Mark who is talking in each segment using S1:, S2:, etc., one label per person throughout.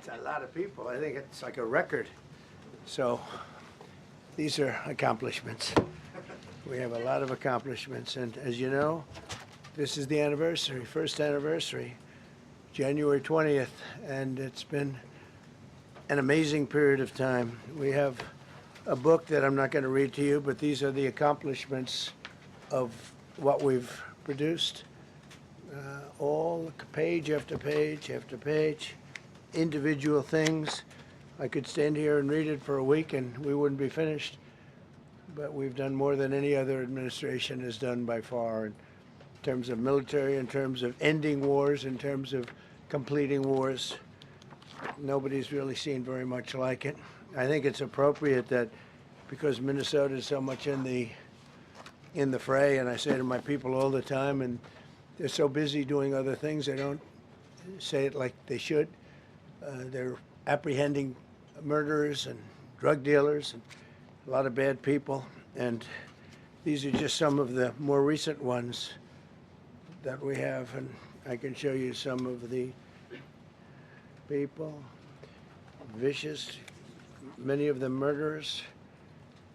S1: It's a lot of people. I think it's like a record. So these are accomplishments. We have a lot of accomplishments. And as you know, this is the anniversary, first anniversary, January 20th. And it's been an amazing period of time. We have a book that I'm not going to read to you, but these are the accomplishments of what we've produced. All page after page after page, individual things. I could stand here and read it for a week and we wouldn't be finished. But we've done more than any other administration has done by far in terms of military, in terms of ending wars, in terms of completing wars. Nobody's really seen very much like it. I think it's appropriate that because Minnesota is so much in the fray, and I say to my people all the time, and they're so busy doing other things, they don't say it like they should. They're apprehending murderers and drug dealers and a lot of bad people, and these are just some of the more recent ones that we have, and I can show you some of the people, vicious, many of them murderers.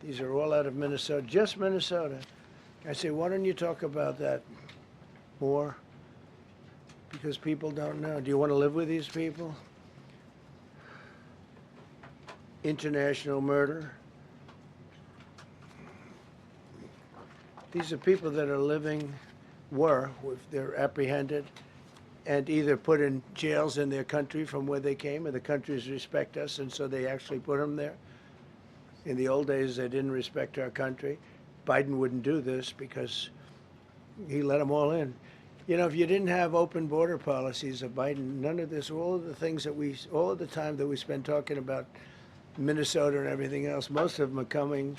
S1: These are all out of Minnesota, just Minnesota. I say, why don't you talk about that more? Because people don't know. Do you want to live with these people? International murder. These are people that are living, they're apprehended and either put in jails in their country from where they came, and the countries respect us, and so they actually put them there. In the old days, they didn't respect our country. Biden wouldn't do this because he let them all in. You know, if you didn't have open border policies of Biden, none of this, all of the things that all of the time that we spend talking about Minnesota and everything else, most of them are coming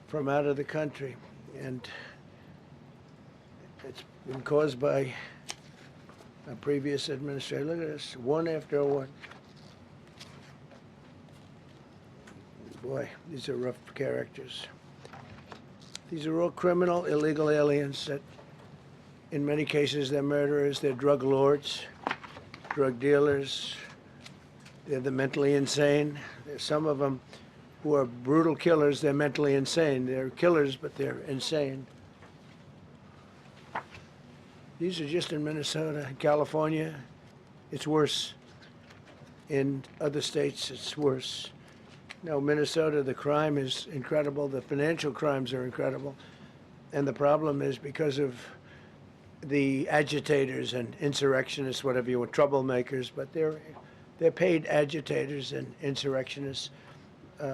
S1: from out of the country. And it's been caused by a previous administration. Look at this, one after one. Boy, these are rough characters. These are all criminal, illegal aliens that, in many cases, they're murderers, they're drug lords, drug dealers, they're the mentally insane. There's some of them who are brutal killers, they're mentally insane. They're killers, but they're insane. These are just in Minnesota. In California, it's worse. In other states, it's worse. No, Minnesota, the crime is incredible. The financial crimes are incredible. And the problem is because of the agitators and insurrectionists, whatever you want, troublemakers, but they're paid agitators and insurrectionists.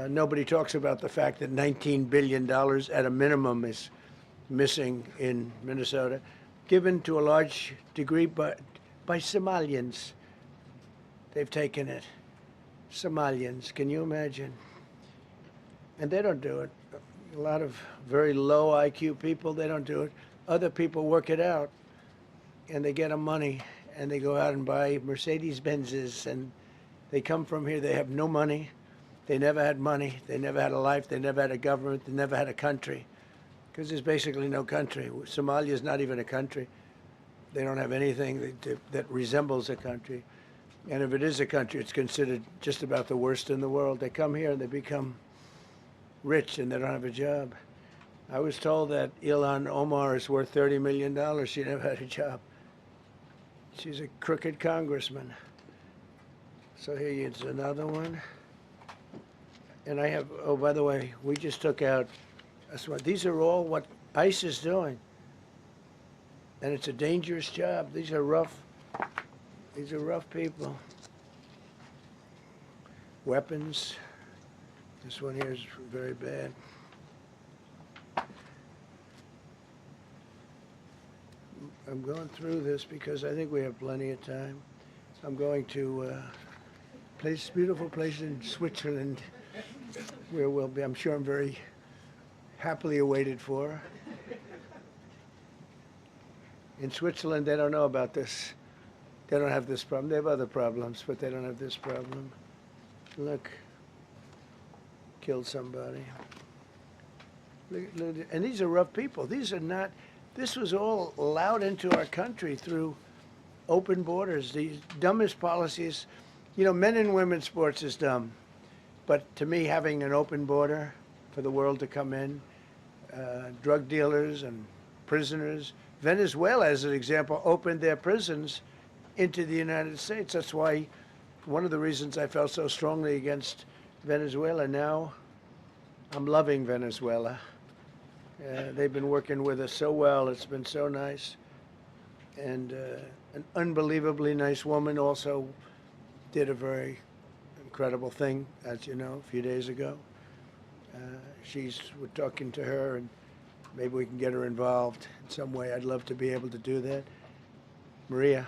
S1: Nobody talks about the fact that $19 billion at a minimum is missing in Minnesota, given to a large degree by Somalians. They've taken it. Somalians, can you imagine? And they don't do it. A lot of very low IQ people, they don't do it. Other people work it out, and they get them money, and they go out and buy Mercedes-Benzes, and they come from here, they have no money. They never had money. They never had a life. They never had a government. They never had a country, because there's basically no country. Somalia is not even a country. They don't have anything that resembles a country. And if it is a country, it's considered just about the worst in the world. They come here and they become rich and they don't have a job. I was told that Ilhan Omar is worth $30 million. She never had a job. She's a crooked congressman. So here is another one. And I have, oh, by the way, we just took out, these are all what ICE is doing. And it's a dangerous job. These are rough people. Weapons. This one here is very bad. I'm going through this because I think we have plenty of time. I'm going to beautiful place in Switzerland where we'll be, I'm sure I'm very happily awaited for. In Switzerland, they don't know about this. They don't have this problem. They have other problems, but they don't have this problem. Look, killed somebody. Look, and these are rough people. These are not, this was all allowed into our country through open borders. The dumbest policies You know, men and women's sports is dumb, but to me, having an open border for the world to come in, drug dealers and prisoners. Venezuela, as an example, opened their prisons into the United States. That's why one of the reasons I felt so strongly against Venezuela. Now I'm loving Venezuela. They've been working with us so well. It's been so nice. And an unbelievably nice woman also did a very incredible thing, as you know, a few days ago. We're talking to her, and maybe we can get her involved in some way. I'd love to be able to do that. Maria,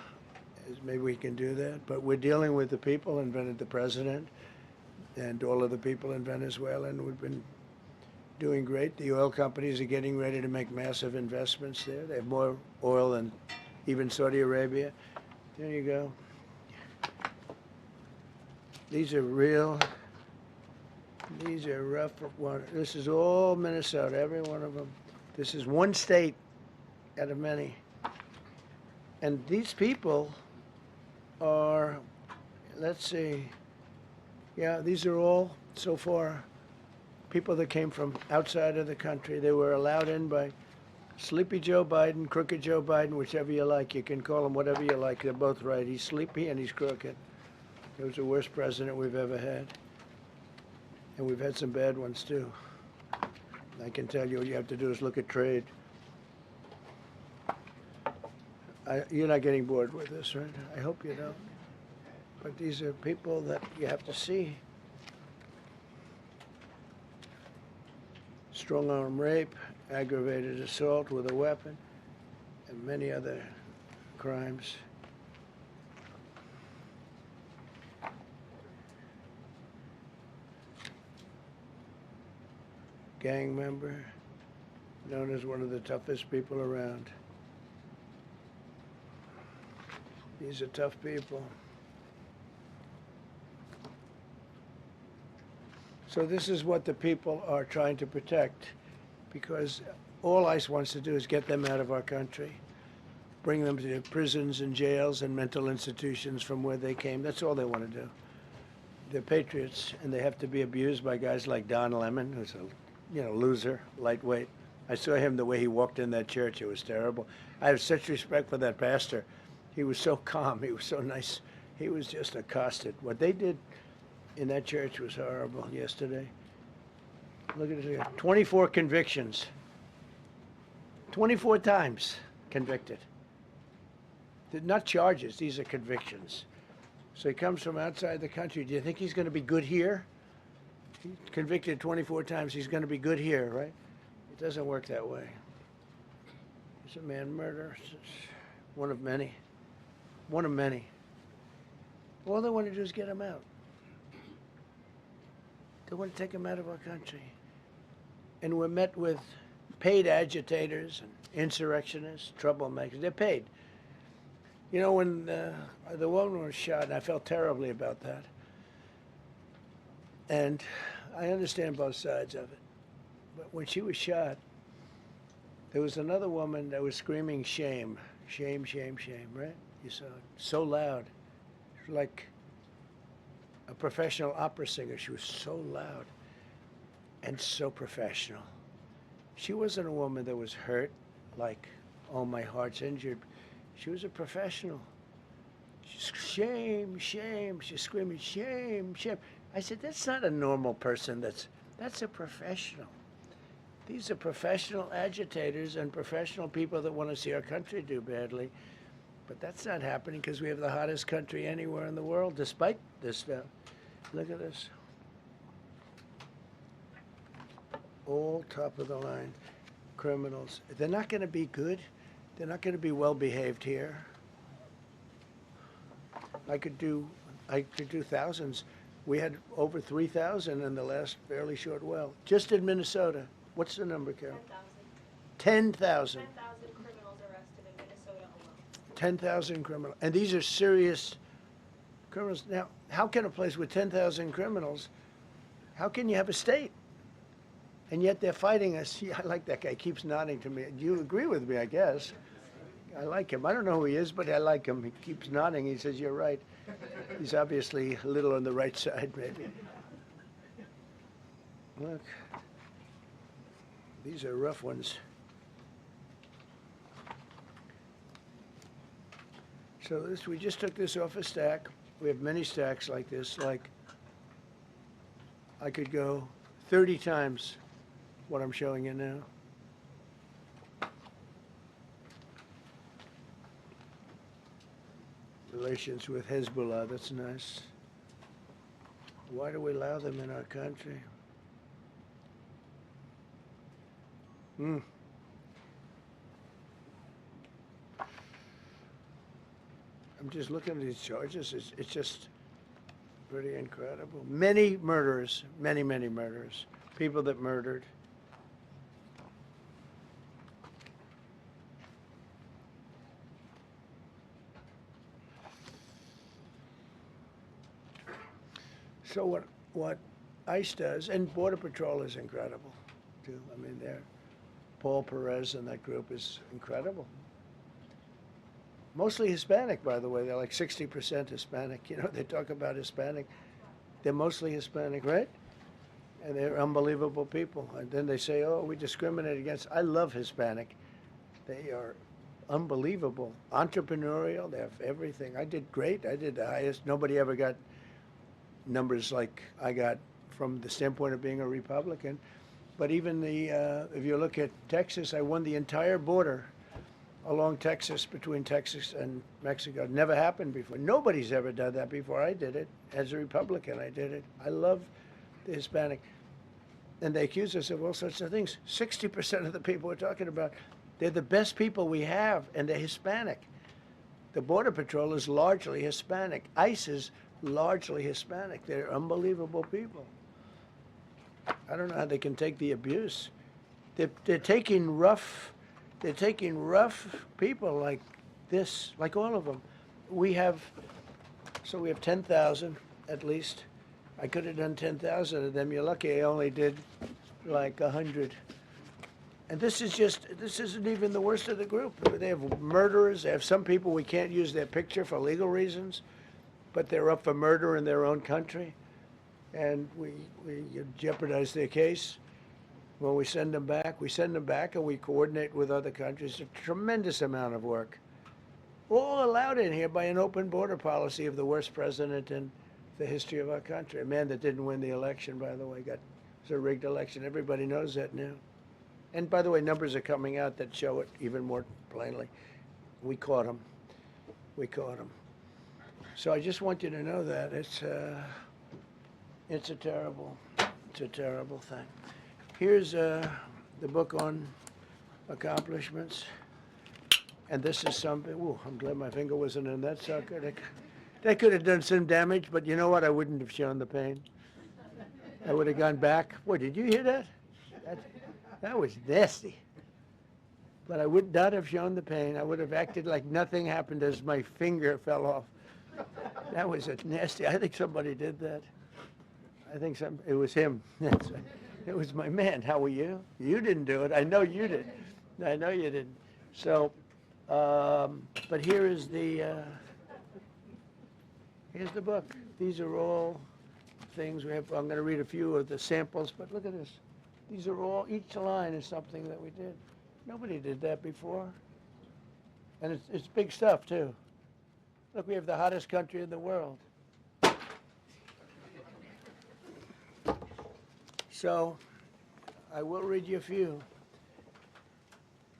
S1: maybe we can do that. But we're dealing with the people and the president and all of the people in Venezuela, and we've been doing great. The oil companies are getting ready to make massive investments there. They have more oil than even Saudi Arabia. There you go. These are real. These are rough water. This is all Minnesota, every one of them. This is one state out of many. And these people are, let's see, yeah, these are all, so far, people that came from outside of the country. They were allowed in by Sleepy Joe Biden, Crooked Joe Biden, whichever you like. You can call him whatever you like. They're both right. He's sleepy and he's crooked. He was the worst president we've ever had. And we've had some bad ones, too. I can tell you, all you have to do is look at trade. You're not getting bored with this, right? I hope you don't. But these are people that you have to see. Strong-arm rape, aggravated assault with a weapon, and many other crimes. Gang member, known as one of the toughest people around. These are tough people. So this is what the people are trying to protect, because all ICE wants to do is get them out of our country, bring them to prisons and jails and mental institutions from where they came. That's all they want to do. They're patriots, and they have to be abused by guys like Don Lemon, who's a loser, lightweight. I saw him the way he walked in that church. It was terrible. I have such respect for that pastor. He was so calm. He was so nice. He was just accosted. What they did in that church was horrible yesterday. Look at it. 24 convictions. 24 times convicted. They're not charges. These are convictions. So he comes from outside the country. Do you think he's going to be good here? He's convicted 24 times. He's going to be good here, right? It doesn't work that way. It's a man murder. It's one of many. One of many. All they want to do is get him out. They want to take him out of our country. And we're met with paid agitators and insurrectionists, troublemakers. They're paid. You know, when the woman was shot, and I felt terribly about that. And I understand both sides of it. But when she was shot, there was another woman that was screaming shame, shame, shame, shame, right? You saw it. So loud. Like a professional opera singer. She was so loud and so professional. She wasn't a woman that was hurt, like, oh, my heart's injured. She was a professional. She's shame, shame. She's screaming, shame, shame. I said, that's not a normal person. That's a professional. These are professional agitators and professional people that want to see our country do badly. But that's not happening because we have the hottest country anywhere in the world, despite this stuff. Look at this. All top of the line criminals. They're not going to be good. They're not going to be well behaved here. I could do thousands. We had over 3,000 in the last fairly short while. Just in Minnesota. What's the number, Carol? 10,000.
S2: 10,000 criminals arrested in Minnesota alone.
S1: 10,000 criminals. And these are serious criminals. Now, how can a place with 10,000 criminals, how can you have a state? And yet they're fighting us. Yeah, I like that guy. He keeps nodding to me. You agree with me, I guess. I like him. I don't know who he is, but I like him. He keeps nodding. He says, you're right. He's obviously a little on the right side, maybe. Look, these are rough ones. So this, we just took this off a stack. We have many stacks like this. Like, I could go 30 times what I'm showing you now. Relations with Hezbollah, that's nice. Why do we allow them in our country? Hmm. I'm just looking at these charges. It's just pretty incredible. Many murderers, many murderers. People that murdered. So what ICE does, and Border Patrol is incredible, too. I mean, Paul Perez and that group is incredible. Mostly Hispanic, by the way. They're like 60% Hispanic. You know, they talk about Hispanic. They're mostly Hispanic, right? And they're unbelievable people. And then they say, oh, we discriminate against. I love Hispanic. They are unbelievable. Entrepreneurial. They have everything. I did great. I did the highest. Nobody ever got numbers like I got from the standpoint of being a Republican. But even if you look at Texas, I won the entire border along Texas, between Texas and Mexico. It never happened before. Nobody's ever done that before. I did it. As a Republican, I did it. I love the Hispanic. And they accuse us of all sorts of things. 60% of the people we're talking about, they're the best people we have, and they're Hispanic. The Border Patrol is largely Hispanic. ICE is largely Hispanic. They're unbelievable people. I don't know how they can take the abuse. They're taking rough people like this, like all of them. We have 10,000 at least. I could have done 10,000 of them. You're lucky I only did like 100. And this isn't even the worst of the group. They have murderers. They have some people we can't use their picture for legal reasons, but they're up for murder in their own country. And we jeopardize their case. When we send them back and we coordinate with other countries. A tremendous amount of work. All allowed in here by an open border policy of the worst president in the history of our country. A man that didn't win the election, by the way, it was a rigged election. Everybody knows that now. And by the way, numbers are coming out that show it even more plainly. We caught him. So I just want you to know that it's a terrible thing. Here's the book on accomplishments. And this is something, ooh, I'm glad my finger wasn't in that sucker. That could have done some damage, but you know what? I wouldn't have shown the pain. I would have gone back. Boy, did you hear that? That was nasty. But I would not have shown the pain. I would have acted like nothing happened as my finger fell off. That was nasty. I think somebody did that. It was him. It was my man. How were you? You didn't do it. I know you did. I know you didn't. So, but here's the book. These are all things we have. I'm going to read a few of the samples, but look at this. These are all, each line is something that we did. Nobody did that before. And it's big stuff, too. Look, we have the hottest country in the world. So, I will read you a few.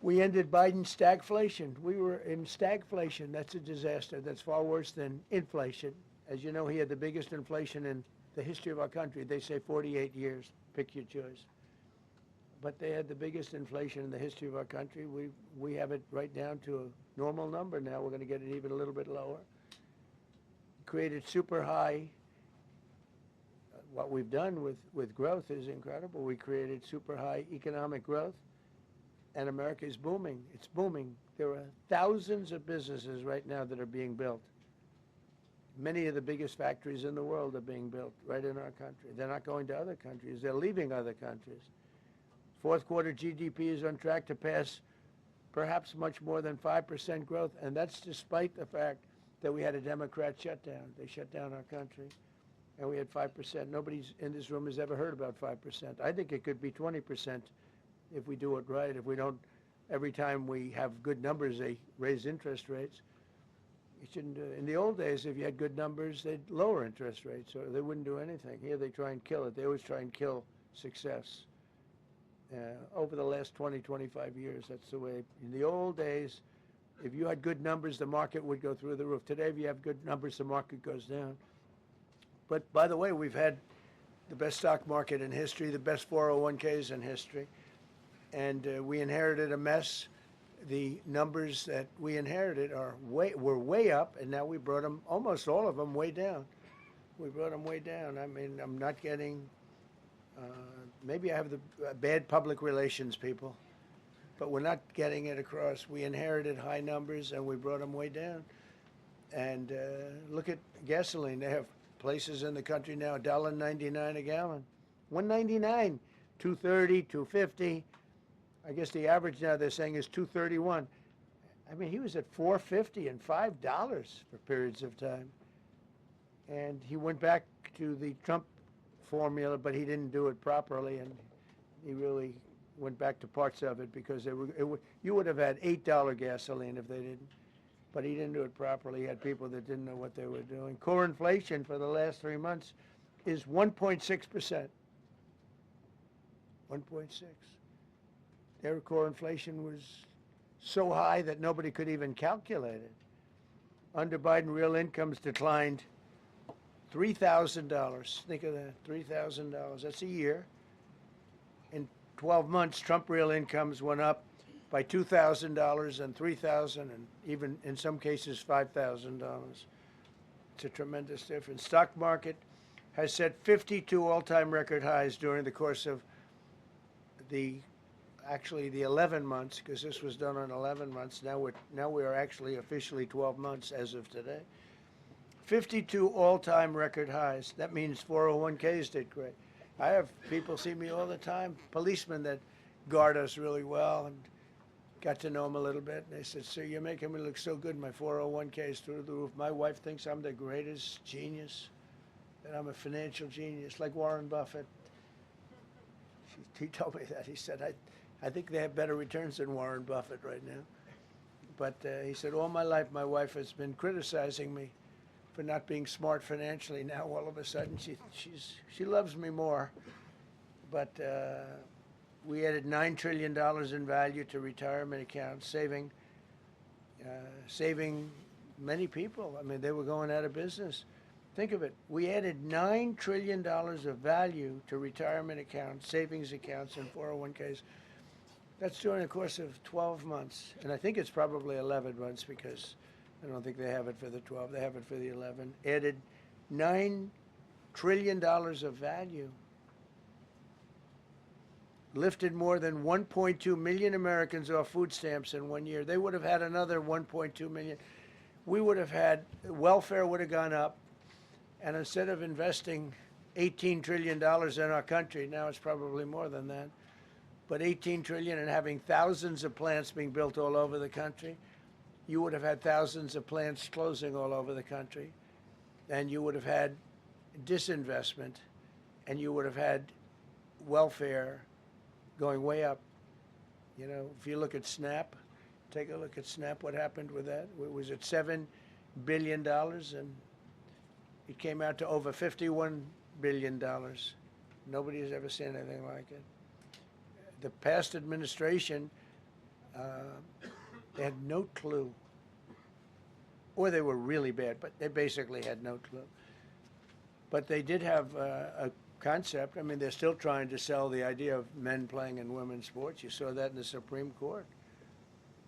S1: We ended Biden's stagflation. We were in stagflation. That's a disaster. That's far worse than inflation. As you know, he had the biggest inflation in the history of our country. They say 48 years. Pick your choice. But they had the biggest inflation in the history of our country. We have it right down to a normal number now. We're going to get it even a little bit lower. Created super high. What we've done with growth is incredible. We created super high economic growth, and America is booming. It's booming. There are thousands of businesses right now that are being built. Many of the biggest factories in the world are being built right in our country. They're not going to other countries. They're leaving other countries. Fourth quarter GDP is on track to pass perhaps much more than 5% growth, and that's despite the fact that we had a Democrat shutdown. They shut down our country, and we had 5%. Nobody's in this room has ever heard about 5%. I think it could be 20% if we do it right. If we don't, every time we have good numbers, they raise interest rates. You shouldn't do it. In the old days, if you had good numbers, they'd lower interest rates, or they wouldn't do anything. Here, they try and kill it. They always try and kill success. Over the last 20, 25 years, that's the way. In the old days, if you had good numbers, the market would go through the roof. Today, if you have good numbers, the market goes down. But by the way, we've had the best stock market in history, the best 401ks in history, and we inherited a mess. The numbers that we inherited were way up, and now we brought them, almost all of them, way down. We brought them way down. I mean, I'm not getting, maybe I have the bad public relations people, but we're not getting it across. We inherited high numbers, and we brought them way down. And look at gasoline. They have places in the country now, $1.99 a gallon. $1.99, $2.30, $2.50. I guess the average now they're saying is $2.31. I mean, he was at $4.50 and $5 for periods of time. And he went back to the Trump formula, but he didn't do it properly, and he really went back to parts of it because you would have had $8 gasoline if they didn't. But he didn't do it properly. He had people that didn't know what they were doing. Core inflation for the last 3 months is 1.6%. 1.6. Their core inflation was so high that nobody could even calculate it. Under Biden, real incomes declined $3,000. Think of that, $3,000. That's a year. In 12 months, Trump real incomes went up by $2,000 and $3,000 and even in some cases $5,000. It's a tremendous difference. Stock market has set 52 all-time record highs during the course of the 11 months, because this was done on 11 months. Now we are actually officially 12 months as of today. 52 all-time record highs. That means 401ks did great. I have people see me all the time, policemen that guard us really well, and got to know them a little bit. And they said, "Sir, you're making me look so good. My 401k is through the roof. My wife thinks I'm the greatest genius, that I'm a financial genius, like Warren Buffett." He told me that. He said, I think they have better returns than Warren Buffett right now. But he said, all my life, my wife has been criticizing me for not being smart financially. Now, all of a sudden, she loves me more. But we added $9 trillion in value to retirement accounts, saving many people. I mean, they were going out of business. Think of it. We added $9 trillion of value to retirement accounts, savings accounts, and 401ks. That's during the course of 12 months. And I think it's probably 11 months because I don't think they have it for the 12. They have it for the 11. Added $9 trillion of value. Lifted more than 1.2 million Americans off food stamps in 1 year. They would have had another 1.2 million. We would have had, welfare would have gone up. And instead of investing $18 trillion in our country, now it's probably more than that, but $18 trillion and having thousands of plants being built all over the country, you would have had thousands of plants closing all over the country, and you would have had disinvestment, and you would have had welfare going way up. You know, if you look at SNAP, take a look at SNAP, what happened with that? It was at $7 billion, and it came out to over $51 billion. Nobody has ever seen anything like it. The past administration, they had no clue. Or they were really bad, but they basically had no clue. But they did have a concept. I mean, they're still trying to sell the idea of men playing in women's sports. You saw that in the Supreme Court.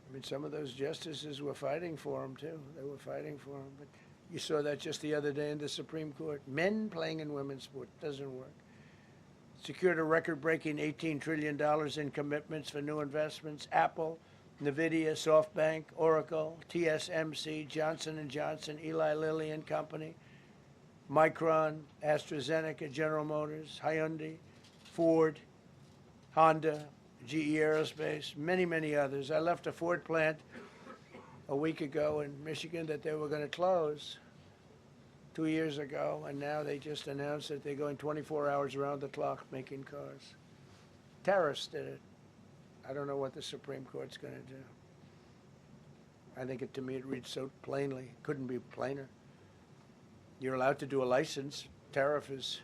S1: I mean, some of those justices were fighting for them, too. They were fighting for them. But you saw that just the other day in the Supreme Court. Men playing in women's sports doesn't work. Secured a record-breaking $18 trillion in commitments for new investments. Apple, NVIDIA, SoftBank, Oracle, TSMC, Johnson & Johnson, Eli Lilly and Company, Micron, AstraZeneca, General Motors, Hyundai, Ford, Honda, GE Aerospace, many, many others. I left a Ford plant a week ago in Michigan that they were going to close 2 years ago, and now they just announced that they're going 24 hours around the clock making cars. Tariffs did it. I don't know what the Supreme Court's going to do. I think to me it reads so plainly. Couldn't be plainer. You're allowed to do a license. Tariff is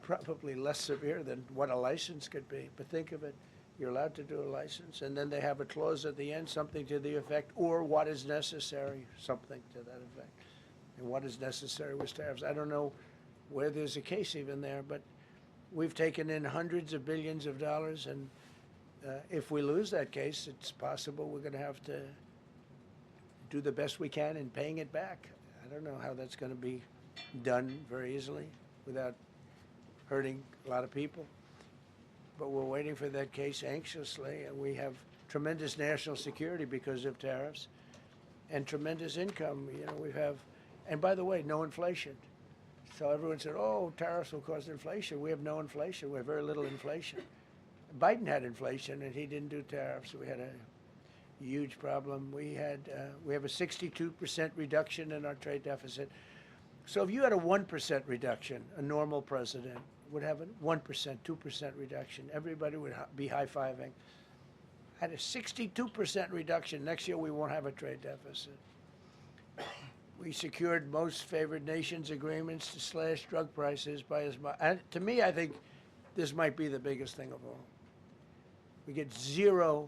S1: probably less severe than what a license could be. But think of it. You're allowed to do a license, and then they have a clause at the end, something to the effect, or what is necessary, something to that effect. And what is necessary was tariffs. I don't know where there's a case even there, but we've taken in hundreds of billions of dollars, and if we lose that case, it's possible we're going to have to do the best we can in paying it back. I don't know how that's going to be done very easily without hurting a lot of people. But we're waiting for that case anxiously, and we have tremendous national security because of tariffs and tremendous income. You know, we have, and by the way, no inflation. So everyone said, oh, tariffs will cause inflation. We have no inflation. We have very little inflation. Biden had inflation, and he didn't do tariffs. We had a huge problem. We have a 62% reduction in our trade deficit. So if you had a 1% reduction, a normal president would have a 1%, 2% reduction. Everybody would be high-fiving. Had a 62% reduction. Next year, we won't have a trade deficit. We secured most favored nations agreements to slash drug prices by as much. And to me, I think this might be the biggest thing of all. We get zero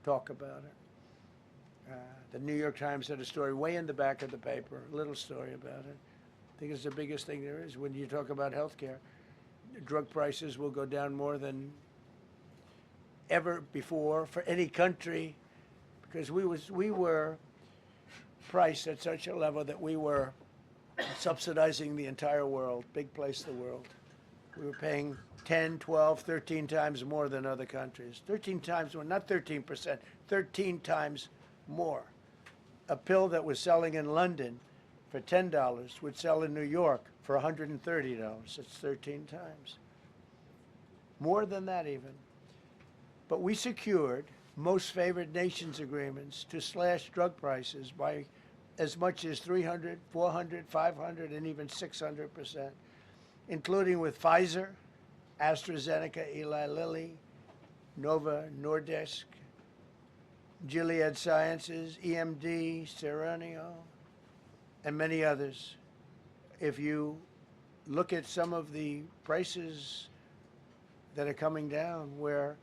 S1: talk about it. The New York Times had a story way in the back of the paper, a little story about it. I think it's the biggest thing there is when you talk about health care. Drug prices will go down more than ever before for any country because we were priced at such a level that we were subsidizing the entire world, big place in the world. We were paying 10, 12, 13 times more than other countries. 13 times more, not 13%, 13 times more. A pill that was selling in London for $10 would sell in New York for $130. It's 13 times. More than that even. But we secured most favored nations agreements to slash drug prices by as much as 300, 400, 500, and even 600%, including with Pfizer, AstraZeneca, Eli Lilly, Novo Nordisk, Gilead Sciences, EMD, Serenio, and many others. If you look at some of the prices that are coming down, where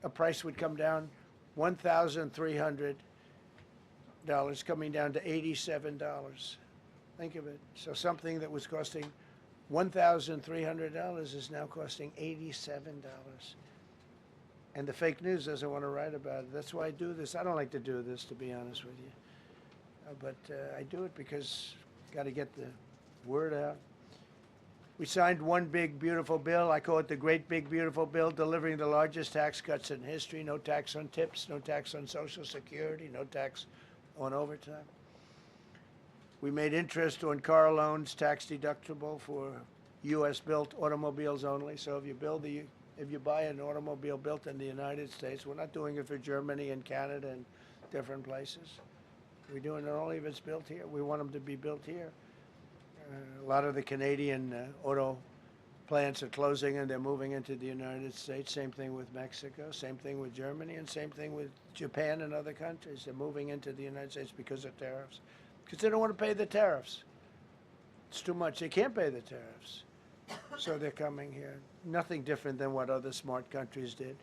S1: a price would come down $1,300 coming down to $87. Think of it. So something that was costing $1,300 is now costing $87. And the fake news doesn't want to write about it. That's why I do this. I don't like to do this, to be honest with you. But I do it because got to get the word out. We signed one big, beautiful bill. I call it the Great Big Beautiful Bill, delivering the largest tax cuts in history. No tax on tips, no tax on Social Security, no tax on overtime. We made interest on car loans tax deductible for U.S.-built automobiles only. So if you buy an automobile built in the United States, we're not doing it for Germany and Canada and different places. We're doing it only if it's built here. We want them to be built here. A lot of the Canadian auto plants are closing and they're moving into the United States. Same thing with Mexico, same thing with Germany, and same thing with Japan and other countries. They're moving into the United States because of tariffs. Because they don't want to pay the tariffs. It's too much. They can't pay the tariffs. So they're coming here. Nothing different than what other smart countries did.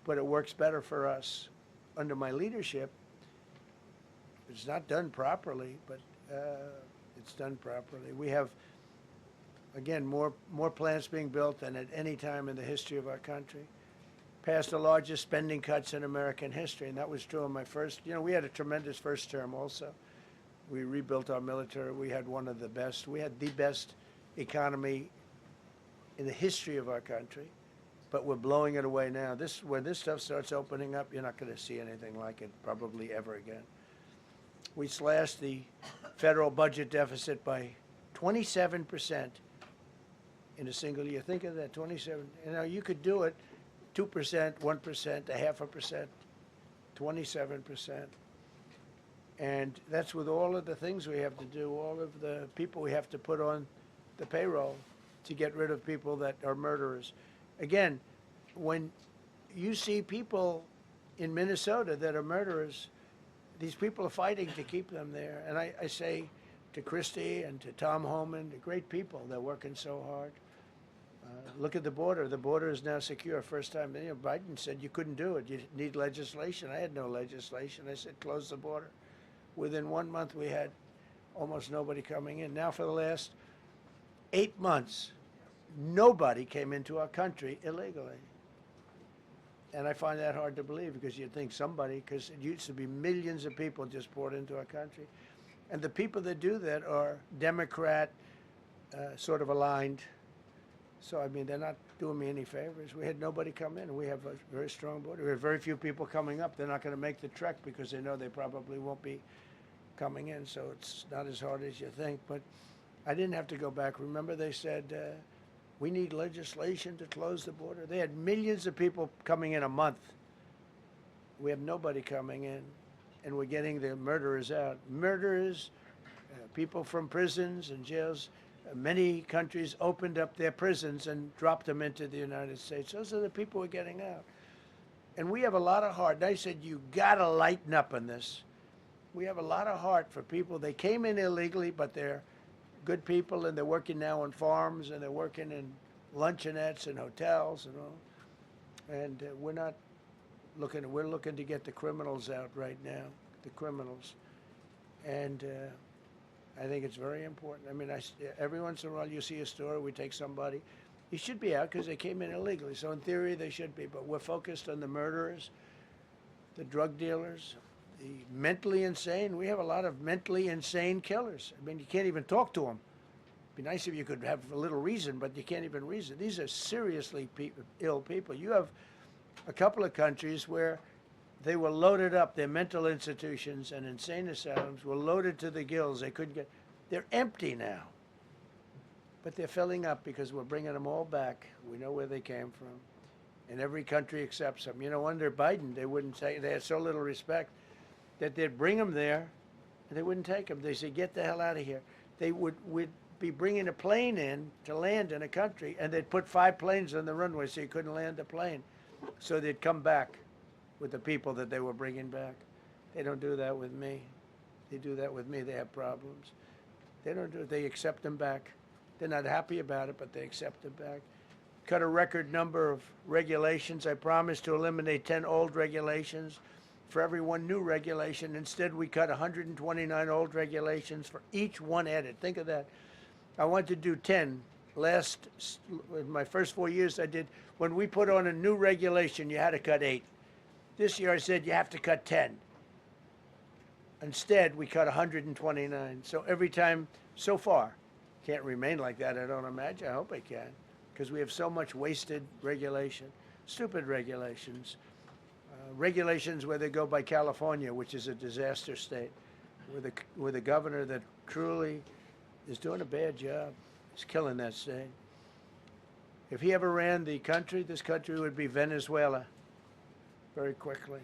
S1: But it works better for us. Under my leadership, it's not done properly, but it's done properly. We have, again, more plants being built than at any time in the history of our country. Passed the largest spending cuts in American history, and that was true in my first. You know, we had a tremendous first term also. We rebuilt our military. We had one of the best. We had the best economy in the history of our country, but we're blowing it away now. When this stuff starts opening up, you're not going to see anything like it probably ever again. We slashed the federal budget deficit by 27% in a single year. Think of that, 27. You know, you could do it 2%, 1%, 0.5%, 27%. And that's with all of the things we have to do, all of the people we have to put on the payroll to get rid of people that are murderers. Again, when you see people in Minnesota that are murderers, these people are fighting to keep them there. And I say to Christie and to Tom Homan, the great people, they're working so hard. Look at the border. The border is now secure. First time, Biden said you couldn't do it. You need legislation. I had no legislation. I said close the border. Within 1 month, we had almost nobody coming in. Now, for the last 8 months, nobody came into our country illegally. And I find that hard to believe because you'd think somebody, because it used to be millions of people just poured into our country. And the people that do that are Democrat, sort of aligned. So, I mean, they're not doing me any favors. We had nobody come in. We have a very strong border. We have very few people coming up. They're not going to make the trek because they know they probably won't be coming in. So it's not as hard as you think. But I didn't have to go back. Remember, they said, we need legislation to close the border. They had millions of people coming in a month. We have nobody coming in, and we're getting the murderers out. Murderers, people from prisons and jails. Many countries opened up their prisons and dropped them into the United States. Those are the people we're getting out. And we have a lot of heart. And I said, you got to lighten up on this. We have a lot of heart for people. They came in illegally, but they're good people, and they're working now on farms, and they're working in luncheonettes and hotels and all. And we're looking to get the criminals out right now, the criminals. And I think it's very important. I mean, every once in a while you see a story, we take somebody. He should be out because they came in illegally. So in theory, they should be. But we're focused on the murderers, the drug dealers, the mentally insane. We have a lot of mentally insane killers. I mean, you can't even talk to them. It'd be nice if you could have a little reason, but you can't even reason. These are seriously ill people. You have a couple of countries where they were loaded up. Their mental institutions and insane asylums were loaded to the gills. They couldn't get. They're empty now. But they're filling up because we're bringing them all back. We know where they came from. And every country accepts them. You know, under Biden, they wouldn't take. They had so little respect that they'd bring them there, and they wouldn't take them. They said, get the hell out of here. They would be bringing a plane in to land in a country, and they'd put 5 planes on the runway so you couldn't land the plane. So they'd come back with the people that they were bringing back. They don't do that with me. They do that with me, they have problems. They don't do it. They accept them back. They're not happy about it, but they accept them back. Cut a record number of regulations. I promised to eliminate 10 old regulations for every one new regulation. Instead, we cut 129 old regulations for each one added. Think of that. I wanted to do 10. In my first 4 years, I did. When we put on a new regulation, you had to cut 8. This year I said you have to cut 10. Instead, we cut 129. So every time, so far, can't remain like that, I don't imagine. I hope I can, because we have so much wasted regulation, stupid regulations. Regulations where they go by California, which is a disaster state, with a governor that truly is doing a bad job. He's killing that state. If he ever ran the country, this country would be Venezuela. Very quickly.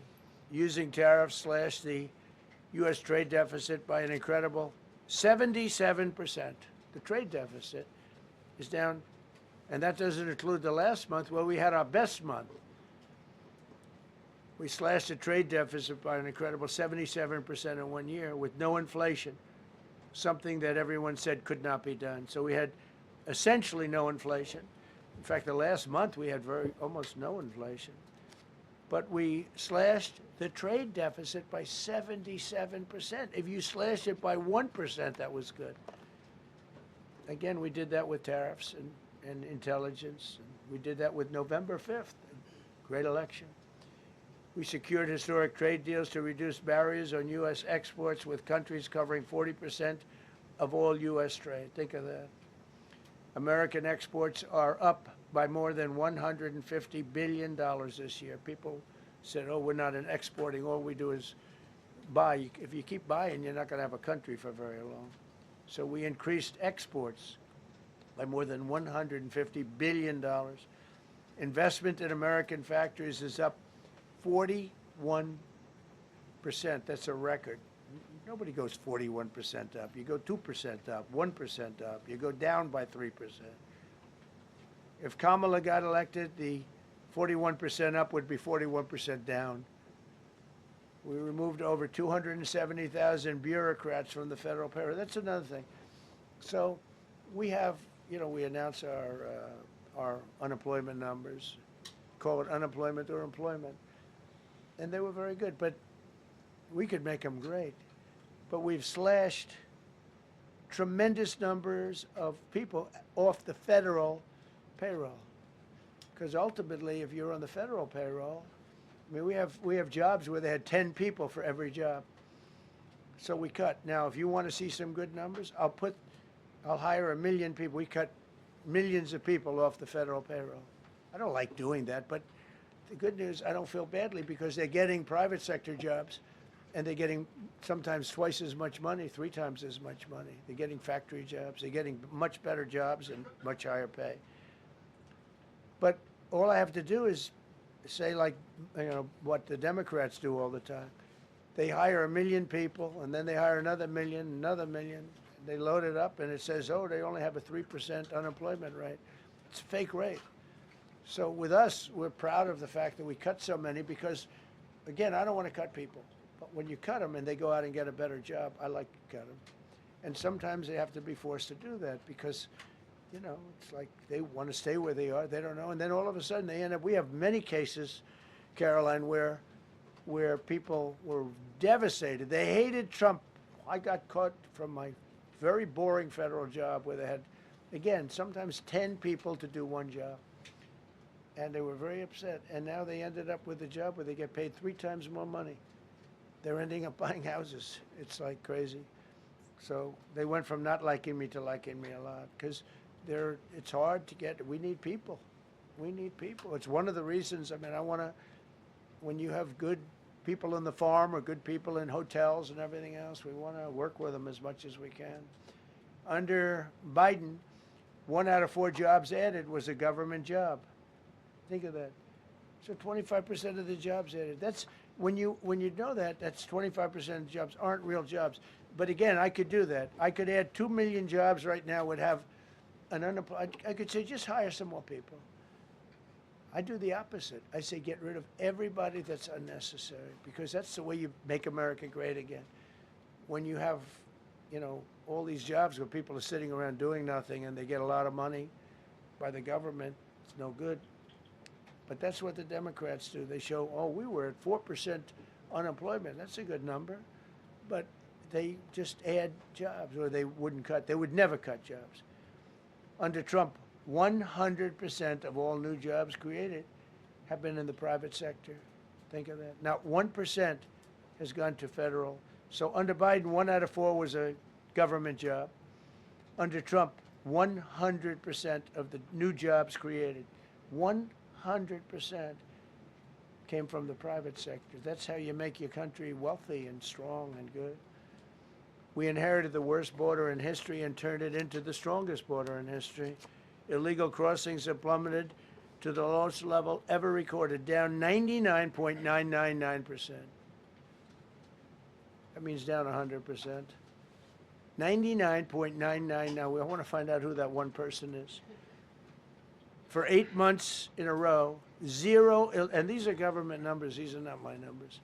S1: Using tariffs slashed the U.S. trade deficit by an incredible 77%. The trade deficit is down, and that doesn't include the last month where we had our best month. We slashed the trade deficit by an incredible 77% in 1 year with no inflation, something that everyone said could not be done. So we had essentially no inflation. In fact, the last month we had almost no inflation. But we slashed the trade deficit by 77%. If you slash it by 1%, that was good. Again, we did that with tariffs and intelligence. We did that with November 5th, great election. We secured historic trade deals to reduce barriers on U.S. exports with countries covering 40% of all U.S. trade. Think of that. American exports are up by more than $150 billion this year. People said, oh, we're not exporting. All we do is buy. If you keep buying, you're not going to have a country for very long. So we increased exports by more than $150 billion. Investment in American factories is up 41%. That's a record. Nobody goes 41% up. You go 2% up, 1% up. You go down by 3%. If Kamala got elected, the 41% up would be 41% down. We removed over 270,000 bureaucrats from the federal payroll. That's another thing. So we have, we announce our unemployment numbers, call it unemployment or employment, and they were very good. But we could make them great. But we've slashed tremendous numbers of people off the federal payroll. Because ultimately, if you're on the federal payroll, I mean, we have jobs where they had 10 people for every job. So we cut. Now, if you want to see some good numbers, I'll hire 1 million people. We cut millions of people off the federal payroll. I don't like doing that, but the good news, I don't feel badly because they're getting private sector jobs and they're getting sometimes twice as much money, 3 times as much money. They're getting factory jobs. They're getting much better jobs and much higher pay. But all I have to do is say, like, what the Democrats do all the time. They hire 1 million people, and then they hire another million. They load it up, and it says, oh, they only have a 3% unemployment rate. It's a fake rate. So with us, we're proud of the fact that we cut so many because, again, I don't want to cut people. But when you cut them and they go out and get a better job, I like to cut them. And sometimes they have to be forced to do that because, it's like they want to stay where they are. They don't know. And then all of a sudden they end up, we have many cases, Caroline, where people were devastated. They hated Trump. I got caught from my very boring federal job where they had, again, sometimes 10 people to do one job. And they were very upset. And now they ended up with a job where they get paid 3 times more money. They're ending up buying houses. It's like crazy. So they went from not liking me to liking me a lot because it's hard to get. We need people. We need people. It's one of the reasons. I mean, when you have good people in the farm or good people in hotels and everything else, we want to work with them as much as we can. Under Biden, 1 out of 4 jobs added was a government job. Think of that. So 25% of the jobs added. That's when you know that, that's 25% of the jobs aren't real jobs. But again, I could do that. I could add 2 million jobs right now, would have an unemployed. I could say just hire some more people. I do the opposite. I say get rid of everybody that's unnecessary because that's the way you make America great again. When you have, all these jobs where people are sitting around doing nothing and they get a lot of money by the government, it's no good. But that's what the Democrats do. They show, oh, we were at 4% unemployment. That's a good number. But they just add jobs, or they wouldn't cut. They would never cut jobs. Under Trump, 100% of all new jobs created have been in the private sector. Think of that. Not 1% has gone to federal. So under Biden, 1 out of 4 was a government job. Under Trump, 100% of the new jobs created, 100% came from the private sector. That's how you make your country wealthy and strong and good. We inherited the worst border in history and turned it into the strongest border in history. Illegal crossings have plummeted to the lowest level ever recorded, down 99.999%. That means down 100%. 99.99. Now, we want to find out who that one person is. For 8 months in a row, 0, and these are government numbers, these are not my numbers.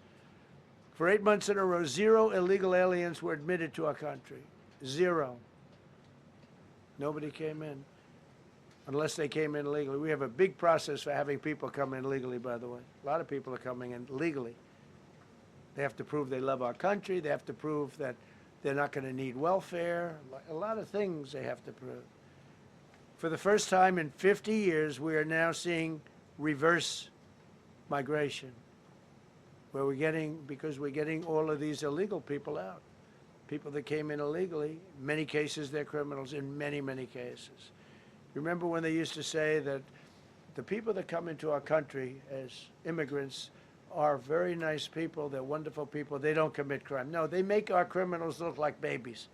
S1: For 8 months in a row, 0 illegal aliens were admitted to our country. 0. Nobody came in, unless they came in legally. We have a big process for having people come in legally, by the way. A lot of people are coming in legally. They have to prove they love our country. They have to prove that they're not going to need welfare. A lot of things they have to prove. For the first time in 50 years, we are now seeing reverse migration, where because we're getting all of these illegal people out. People that came in illegally, in many cases they're criminals, in many, many cases. Remember when they used to say that the people that come into our country as immigrants are very nice people, they're wonderful people, they don't commit crime. No, they make our criminals look like babies.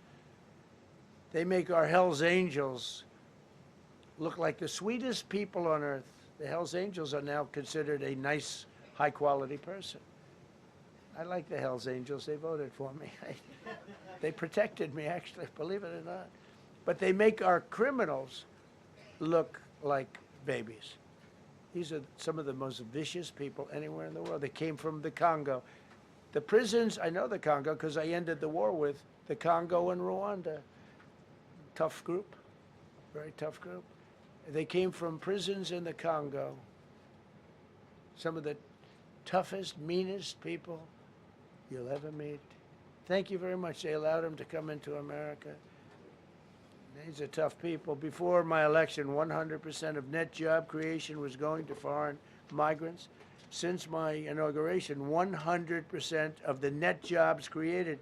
S1: They make our Hells Angels look like the sweetest people on earth. The Hells Angels are now considered a nice, high-quality person. I like the Hells Angels. They voted for me. They protected me, actually, believe it or not. But they make our criminals look like babies. These are some of the most vicious people anywhere in the world. They came from the Congo. The prisons, I know the Congo because I ended the war with the Congo and Rwanda. Tough group, very tough group. They came from prisons in the Congo. Some of the toughest, meanest people you'll ever meet. Thank you very much. They allowed him to come into America. These are tough people. Before my election, 100% of net job creation was going to foreign migrants. Since my inauguration, 100% of the net jobs created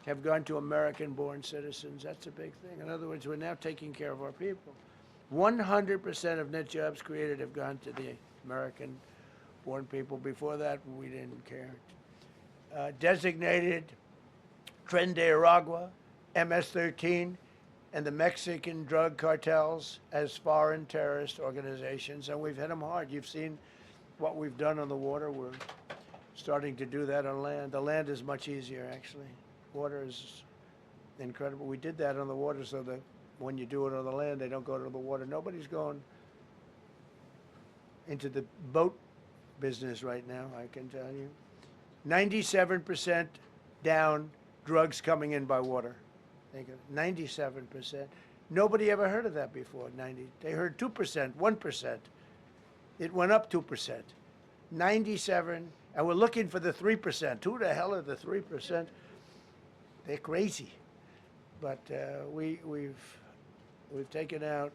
S1: have gone to American-born citizens. That's a big thing. In other words, we're now taking care of our people. 100% of net jobs created have gone to the American-born people. Before that, we didn't care. Designated Tren de Aragua, MS-13, and the Mexican drug cartels as foreign terrorist organizations, and we've hit them hard. You've seen what we've done on the water. We're starting to do that on land. The land is much easier, actually. Water is incredible. We did that on the water so that when you do it on the land, they don't go to the water. Nobody's going into the boat business right now, I can tell you. 97% down drugs coming in by water. 97%. Nobody ever heard of that before. They heard 2%, 1%. It went up 2%. 97, and we're looking for the 3%. Who the hell are the 3%? They're crazy. But we've taken out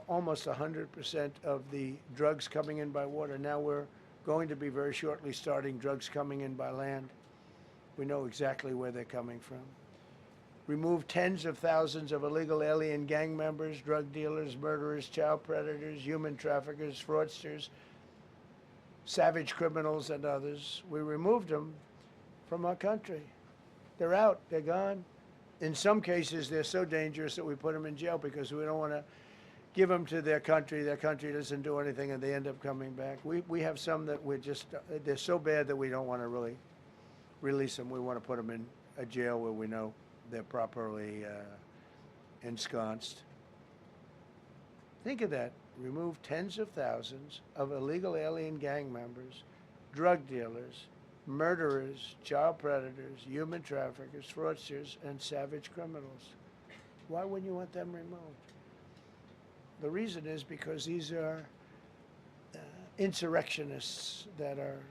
S1: almost 100% of the drugs coming in by water. Now we're going to be very shortly starting drugs coming in by land. We know exactly where they're coming from. Remove tens of thousands of illegal alien gang members, drug dealers, murderers, child predators, human traffickers, fraudsters, savage criminals, and others. We removed them from our country. They're out. They're gone. In some cases, they're so dangerous that we put them in jail because we don't want to give them to their country. Their country doesn't do anything, and they end up coming back. We have some that they're so bad that we don't want to really release them. We want to put them in a jail where we know they're properly ensconced. Think of that. Remove tens of thousands of illegal alien gang members, drug dealers, murderers, child predators, human traffickers, fraudsters, and savage criminals. Why wouldn't you want them removed? The reason is because these are insurrectionists that are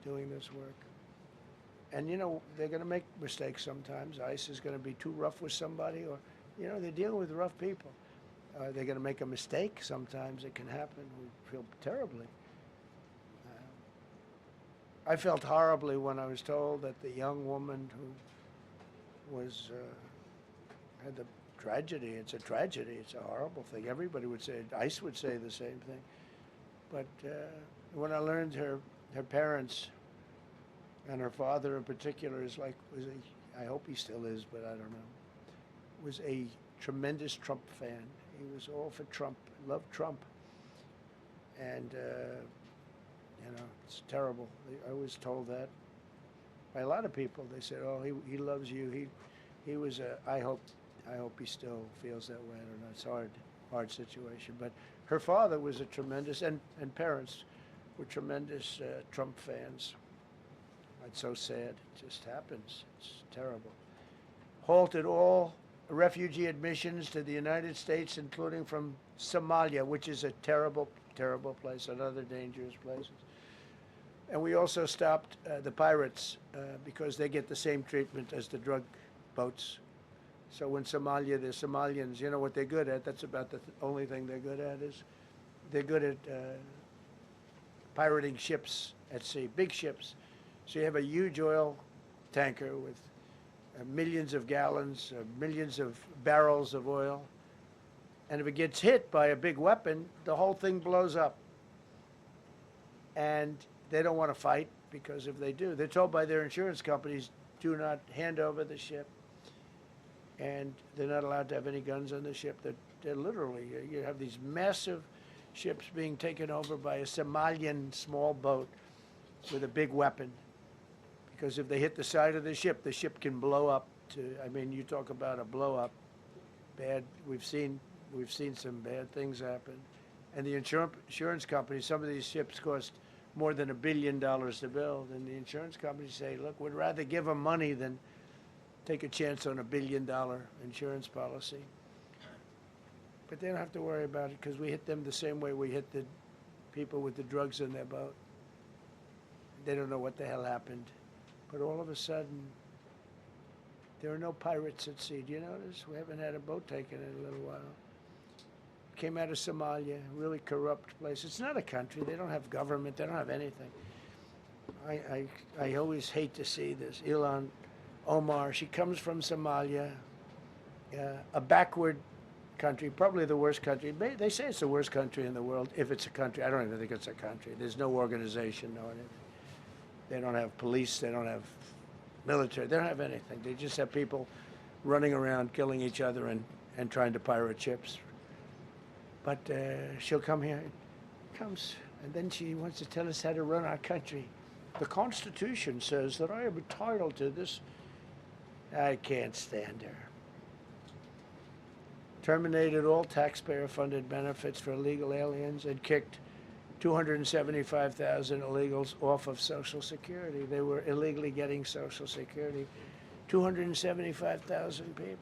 S1: doing this work. And, you know, they're going to make mistakes sometimes. ICE is going to be too rough with somebody, or, you know, they're dealing with rough people. They're going to make a mistake sometimes. It can happen. We feel terribly. I felt horribly when I was told that the young woman who was, had the tragedy, it's a tragedy, it's a horrible thing. Everybody would say, ICE would say the same thing. But when I learned her parents, and her father in particular I hope he still is, but I don't know, was a tremendous Trump fan. He was all for Trump, loved Trump. And, you know, it's terrible. I was told that by a lot of people. They said, oh, he loves you. He was I hope he still feels that way. I don't know. It's a hard situation. But her father was a tremendous, and parents were tremendous Trump fans. It's so sad. It just happens. It's terrible. Halted all refugee admissions to the United States, including from Somalia, which is a terrible, terrible place, another dangerous place. And we also stopped the pirates because they get the same treatment as the drug boats. So in Somalia, the Somalians, you know what they're good at? That's about the only thing they're good at is they're good at pirating ships at sea, big ships. So you have a huge oil tanker with millions of gallons, millions of barrels of oil. And if it gets hit by a big weapon, the whole thing blows up. And they don't want to fight because if they do, they're told by their insurance companies, do not hand over the ship. And they're not allowed to have any guns on the ship. They're literally, you have these massive ships being taken over by a Somalian small boat with a big weapon. because if they hit the side of the ship can blow up. I mean, you talk about a blow up. Bad. We've seen some bad things happen, and the insurance companies. Some of these ships cost more than $1 billion to build, and the insurance companies say, "Look, we'd rather give them money than take a chance on $1 billion insurance policy." But they don't have to worry about it because we hit them the same way we hit the people with the drugs in their boat. They don't know what the hell happened, but all of a sudden, there are no pirates at sea. Do you notice? We haven't had a boat taken in a little while. Came out of Somalia, really corrupt place. It's not a country. They don't have government. They don't have anything. I always hate to see this. Ilhan Omar, she comes from Somalia, a backward country, probably the worst country. They say it's the worst country in the world, if it's a country. I don't even think it's a country. There's no organization, no anything. They don't have police. They don't have military. They don't have anything. They just have people running around killing each other and trying to pirate ships. But she'll come here, comes, and then she wants to tell us how to run our country. The Constitution says that I am entitled to this. I can't stand her. Terminated all taxpayer-funded benefits for illegal aliens and kicked 275,000 illegals off of Social Security. They were illegally getting Social Security. 275,000 people.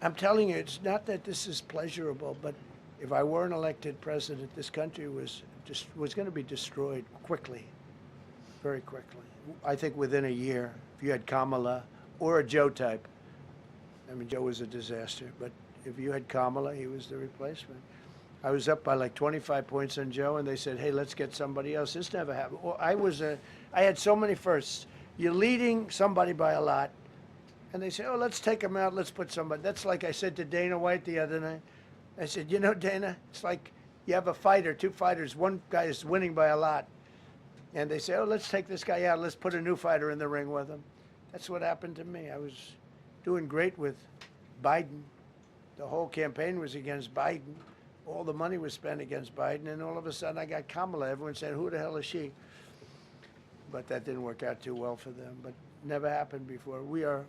S1: I'm telling you, it's not that this is pleasurable, but if I were an elected president, this country was going to be destroyed quickly, very quickly. I think within a year, if you had Kamala or a Joe type. I mean, Joe was a disaster, but if you had Kamala, he was the replacement. I was up by like 25 points on Joe, and they said, "Hey, let's get somebody else." This never happened. Well, I had so many firsts. You're leading somebody by a lot, and they say, "Oh, let's take him out. Let's put somebody." That's like I said to Dana White the other night. I said, "You know, Dana, it's like you have a fighter, two fighters. One guy is winning by a lot, and they say, 'Oh, let's take this guy out. Let's put a new fighter in the ring with him.'" That's what happened to me. I was doing great with Biden. The whole campaign was against Biden. All the money was spent against Biden, and all of a sudden I got Kamala. Everyone said, "Who the hell is she?" But that didn't work out too well for them. But never happened before. We are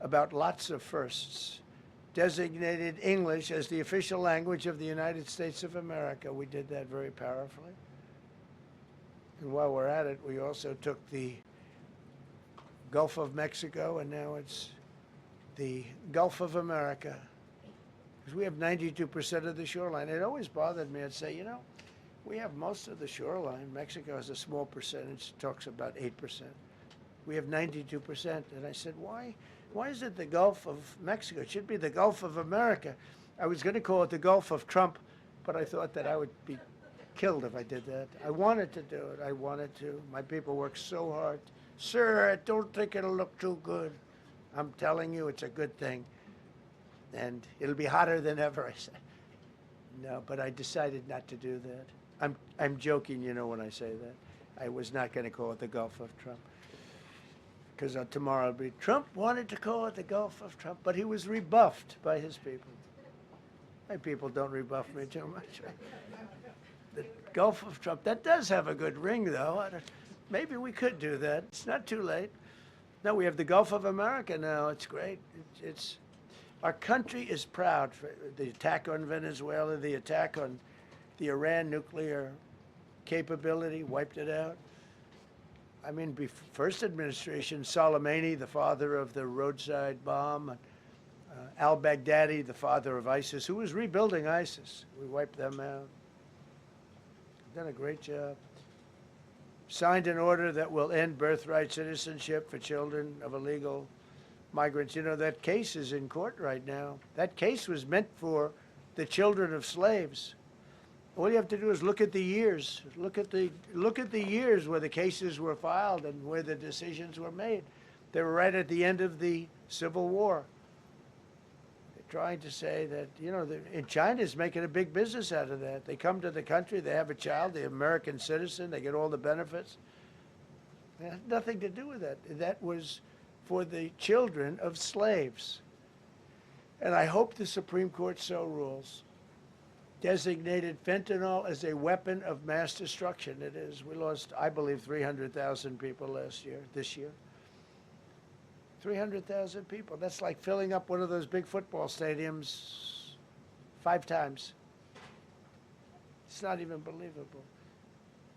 S1: about lots of firsts. Designated English as the official language of the United States of America. We did that very powerfully. And while we're at it, we also took the Gulf of Mexico, and now it's the Gulf of America. Because we have 92% of the shoreline. It always bothered me. I'd say, you know, we have most of the shoreline. Mexico has a small percentage, talks about 8%. We have 92%. And I said, why is it the Gulf of Mexico? It should be the Gulf of America. I was going to call it the Gulf of Trump, but I thought that I would be killed if I did that. I wanted to do it. I wanted to. My people worked so hard. Sir, I don't think it'll look too good. I'm telling you, it's a good thing. And it'll be hotter than ever, I said. No, but I decided not to do that. I'm joking, you know, when I say that. I was not going to call it the Gulf of Trump. Because tomorrow it'll be, Trump wanted to call it the Gulf of Trump, but he was rebuffed by his people. My people don't rebuff me too much. The Gulf of Trump, that does have a good ring, though. Maybe we could do that. It's not too late. No, we have the Gulf of America now. It's great. Our country is proud for the attack on Venezuela, the attack on the Iran nuclear capability, wiped it out. I mean, first administration, Soleimani, the father of the roadside bomb, al-Baghdadi, the father of ISIS, who was rebuilding ISIS. We wiped them out. Done a great job. Signed an order that will end birthright citizenship for children of illegal migrants. You know, that case is in court right now. That case was meant for the children of slaves. All you have to do is look at the years. Look at the years where the cases were filed and where the decisions were made. They were right at the end of the Civil War. They're trying to say that, you know, in China's making a big business out of that. They come to the country, they have a child, the American citizen, they get all the benefits. It had nothing to do with that. That was for the children of slaves. And I hope the Supreme Court so rules. designated fentanyl as a weapon of mass destruction. It is. We lost, I believe, 300,000 people this year. 300,000 people. That's like filling up one of those big football stadiums 5 times. It's not even believable.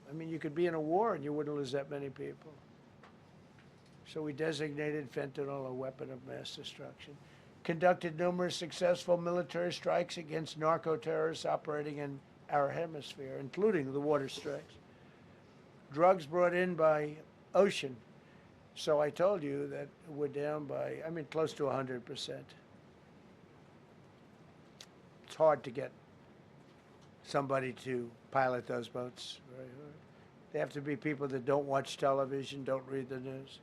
S1: I mean, you could be in a war and you wouldn't lose that many people. So we designated fentanyl a weapon of mass destruction. Conducted numerous successful military strikes against narco-terrorists operating in our hemisphere, including the water strikes. Drugs brought in by ocean. So I told you that we're down by, I mean, close to 100%. It's hard to get somebody to pilot those boats. Very hard. They have to be people that don't watch television, don't read the news.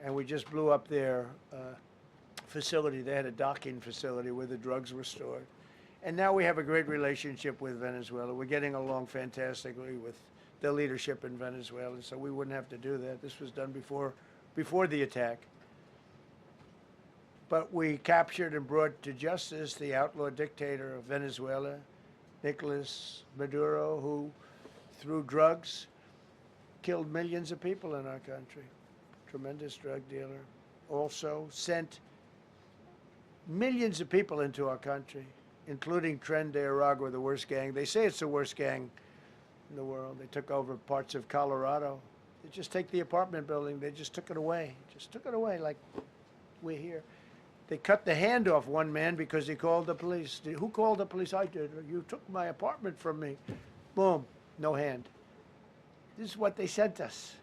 S1: And we just blew up their facility. They had a docking facility where the drugs were stored. And now we have a great relationship with Venezuela. We're getting along fantastically with the leadership in Venezuela, so we wouldn't have to do that. This was done before the attack. But we captured and brought to justice the outlaw dictator of Venezuela, Nicolas Maduro, who, through drugs, killed millions of people in our country. Tremendous drug dealer. Also sent millions of people into our country, including Tren de Aragua, the worst gang. They say it's the worst gang in the world. They took over parts of Colorado. They just take the apartment building. They just took it away. Just took it away like we're here. They cut the hand off one man because he called the police. Who called the police? I did. You took my apartment from me. Boom, no hand. This is what they sent us.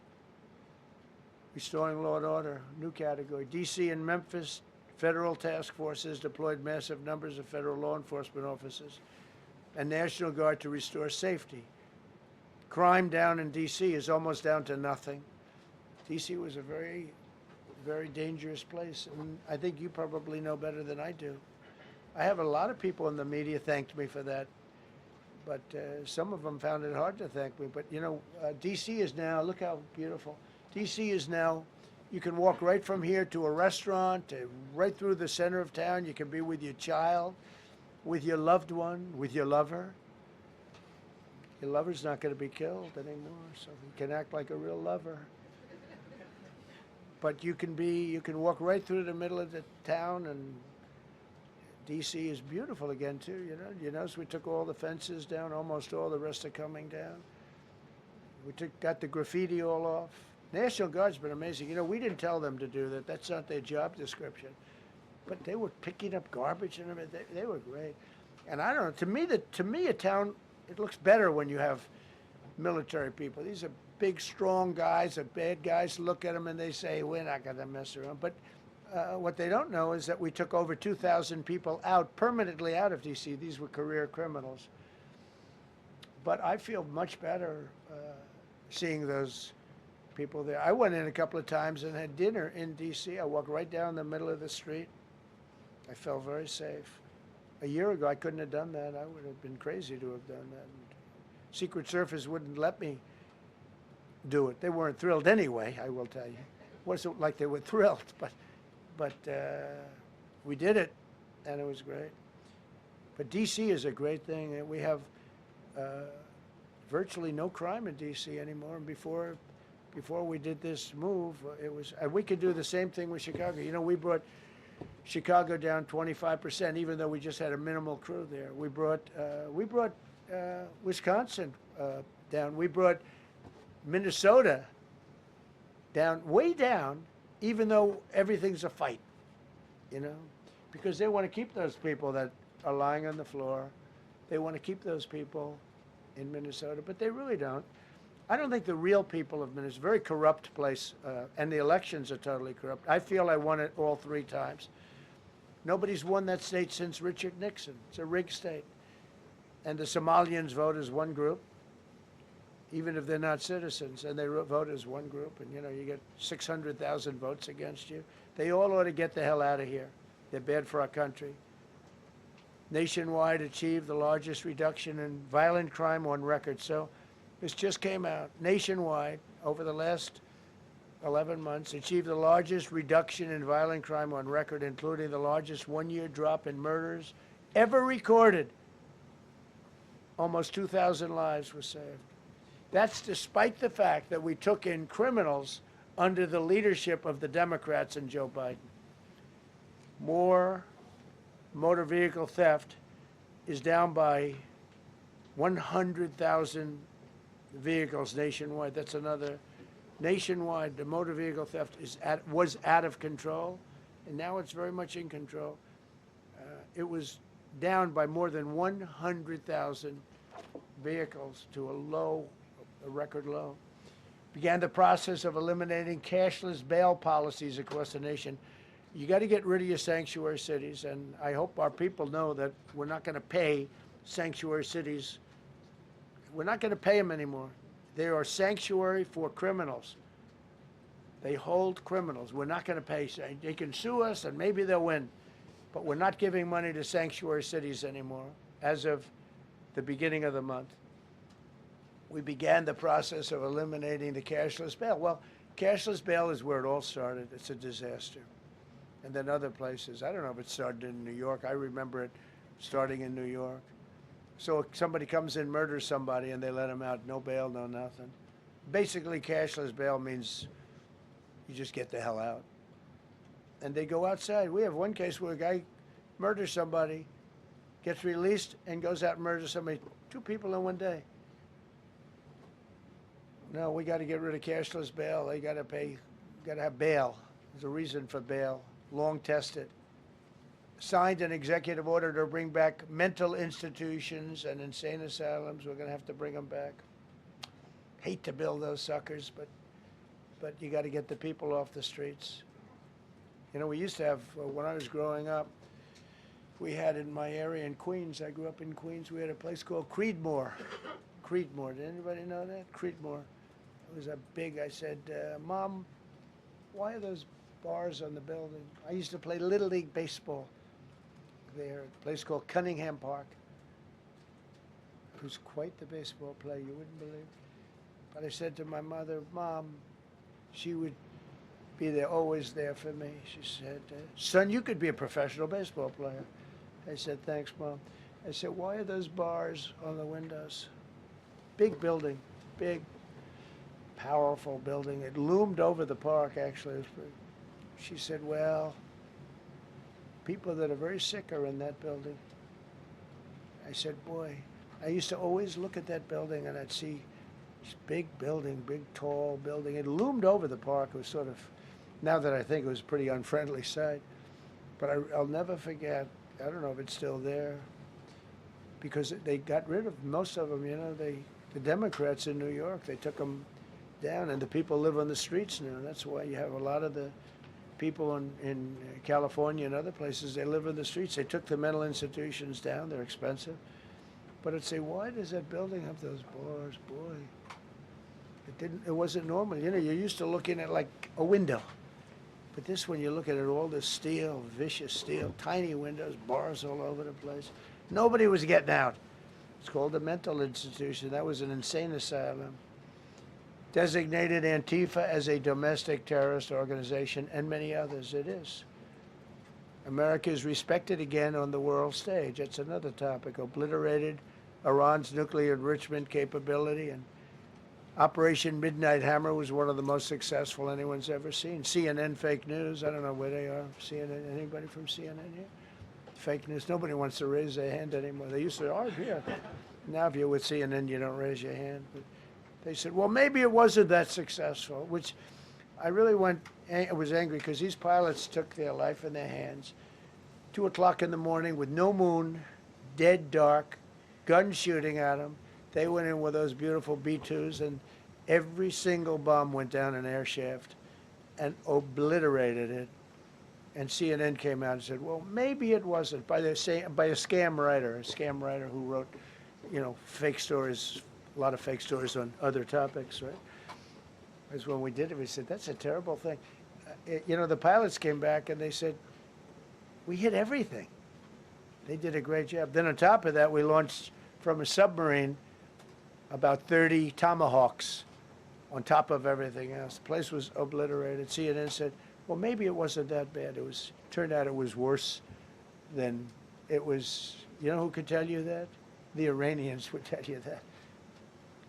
S1: Restoring law and order, new category. D.C. and Memphis, federal task forces deployed massive numbers of federal law enforcement officers and National Guard to restore safety. Crime down in D.C. is almost down to nothing. D.C. was a very, very dangerous place, and I think you probably know better than I do. I have a lot of people in the media thanked me for that, but some of them found it hard to thank me. But, you know, D.C. is now, look how beautiful. D.C. is now, you can walk right from here to a restaurant, right through the center of town. You can be with your child, with your loved one, with your lover. Your lover's not going to be killed anymore, so you can act like a real lover. But you can walk right through the middle of the town, and D.C. is beautiful again, too, you know. You notice we took all the fences down, almost all, the rest are coming down. We got the graffiti all off. National Guard's been amazing. You know, we didn't tell them to do that. That's not their job description. But they were picking up garbage and everything. They were great. And I don't know, to me, a town, it looks better when you have military people. These are big, strong guys, the bad guys look at them and they say, we're not going to mess around. But what they don't know is that we took over 2,000 people out, permanently out of D.C. These were career criminals. But I feel much better seeing those people there. I went in a couple of times and had dinner in D.C. I walked right down the middle of the street. I felt very safe. A year ago, I couldn't have done that. I would have been crazy to have done that. Secret Service wouldn't let me do it. They weren't thrilled anyway, I will tell you. It wasn't like they were thrilled, but we did it, and it was great. But D.C. is a great thing. And we have virtually no crime in D.C. anymore. And before we did this move, it was, and we could do the same thing with Chicago. You know, we brought Chicago down 25%, even though we just had a minimal crew there. We brought Wisconsin down. We brought Minnesota down, way down, even though everything's a fight, you know, because they want to keep those people that are lying on the floor. They want to keep those people in Minnesota, but they really don't. I don't think the real people of Minnesota, it's a very corrupt place, and the elections are totally corrupt. I feel I won it all 3 times. Nobody's won that state since Richard Nixon. It's a rigged state. And the Somalians vote as one group, even if they're not citizens, and they vote as one group, and you know, you get 600,000 votes against you. They all ought to get the hell out of here. They're bad for our country. Nationwide achieved the largest reduction in violent crime on record. So this just came out. Nationwide, over the last 11 months, achieved the largest reduction in violent crime on record, including the largest one-year drop in murders ever recorded Almost 2,000 lives were saved. That's despite the fact that we took in criminals under the leadership of the Democrats and Joe Biden. More motor vehicle theft is down by 100,000 vehicles nationwide. That's another nationwide. The motor vehicle theft was out of control, and now it's very much in control. It was down by more than 100,000 vehicles to a record low. Began the process of eliminating cashless bail policies across the nation. You got to get rid of your sanctuary cities, and I hope our people know that we're not going to pay sanctuary cities. We're not going to pay them anymore. They are sanctuary for criminals. They hold criminals. We're not going to pay. They can sue us, and maybe they'll win. But we're not giving money to sanctuary cities anymore as of the beginning of the month. We began the process of eliminating the cashless bail. Well, cashless bail is where it all started. It's a disaster. And then other places. I don't know if it started in New York. I remember it starting in New York. So somebody comes in, murders somebody, and they let him out. No bail, no nothing. Basically, cashless bail means you just get the hell out. And they go outside. We have one case where a guy murders somebody, gets released, and goes out and murders somebody. 2 people in one day. No, we got to get rid of cashless bail. They got to pay, got to have bail. There's a reason for bail, long tested. Signed an executive order to bring back mental institutions and insane asylums. We're going to have to bring them back. Hate to build those suckers, but you got to get the people off the streets. You know, we used to have, when I was growing up, we had in my area in Queens, I grew up in Queens, we had a place called Creedmoor. Creedmoor, did anybody know that? Creedmoor. It was a big, I said, Mom, why are those bars on the building? I used to play Little League baseball there, a place called Cunningham Park. Who's quite the baseball player, you wouldn't believe. But I said to my mother, Mom, she would be there, always there for me. She said, son, you could be a professional baseball player. I said, thanks, Mom. I said, why are those bars on the windows? Big building, big, powerful building. It loomed over the park, actually. She said, well, people that are very sick are in that building. I said, boy, I used to always look at that building and I'd see this big building, big, tall building. It loomed over the park. It was sort of, now that I think it was a pretty unfriendly sight. But I'll never forget, I don't know if it's still there, because they got rid of most of them, you know, the Democrats in New York, they took them down, and the people live on the streets now. That's why you have a lot of the people in California and other places, they live in the streets. They took the mental institutions down. They're expensive. But I'd say, why does that building have those bars? Boy, it wasn't normal. You know, you're used to looking at like a window. But this one, you look at it, all this steel, vicious steel, tiny windows, bars all over the place. Nobody was getting out. It's called a mental institution. That was an insane asylum. Designated Antifa as a domestic terrorist organization, and many others. It is. America is respected again on the world stage. That's another topic. Obliterated Iran's nuclear enrichment capability, and Operation Midnight Hammer was one of the most successful anyone's ever seen. CNN fake news. I don't know where they are. CNN. Anybody from CNN here? Fake news. Nobody wants to raise their hand anymore. They used to argue here. Now, if you're with CNN, you don't raise your hand. But they said, well, maybe it wasn't that successful, which I really was angry because these pilots took their life in their hands. 2 o'clock in the morning with no moon, dead dark, guns shooting at them. They went in with those beautiful B-2s, and every single bomb went down an air shaft and obliterated it. And CNN came out and said, well, maybe it wasn't, by a scam writer who wrote, you know, fake stories, a lot of fake stories on other topics, right? Because when we did it, we said, that's a terrible thing. You know, the pilots came back and they said, we hit everything. They did a great job. Then on top of that, we launched from a submarine about 30 Tomahawks on top of everything else. The place was obliterated. CNN said, well, maybe it wasn't that bad. Turned out it was worse than it was. You know who could tell you that? The Iranians would tell you that.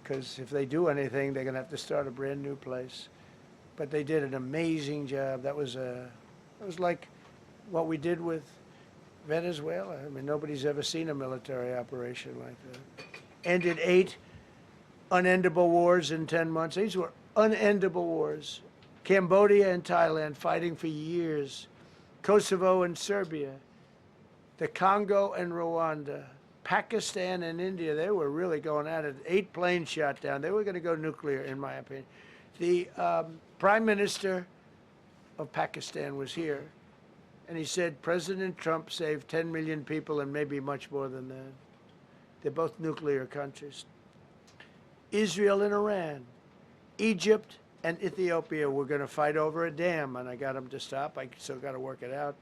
S1: Because if they do anything, they're going to have to start a brand new place. But they did an amazing job. It was like what we did with Venezuela. I mean, nobody's ever seen a military operation like that. Ended 8 unendable wars in 10 months. These were unendable wars. Cambodia and Thailand fighting for years. Kosovo and Serbia. The Congo and Rwanda. Pakistan and India, they were really going at it. 8 planes shot down. They were going to go nuclear, in my opinion. The Prime Minister of Pakistan was here, and he said President Trump saved 10 million people and maybe much more than that. They're both nuclear countries. Israel and Iran. Egypt and Ethiopia were going to fight over a dam, and I got them to stop. I still got to work it out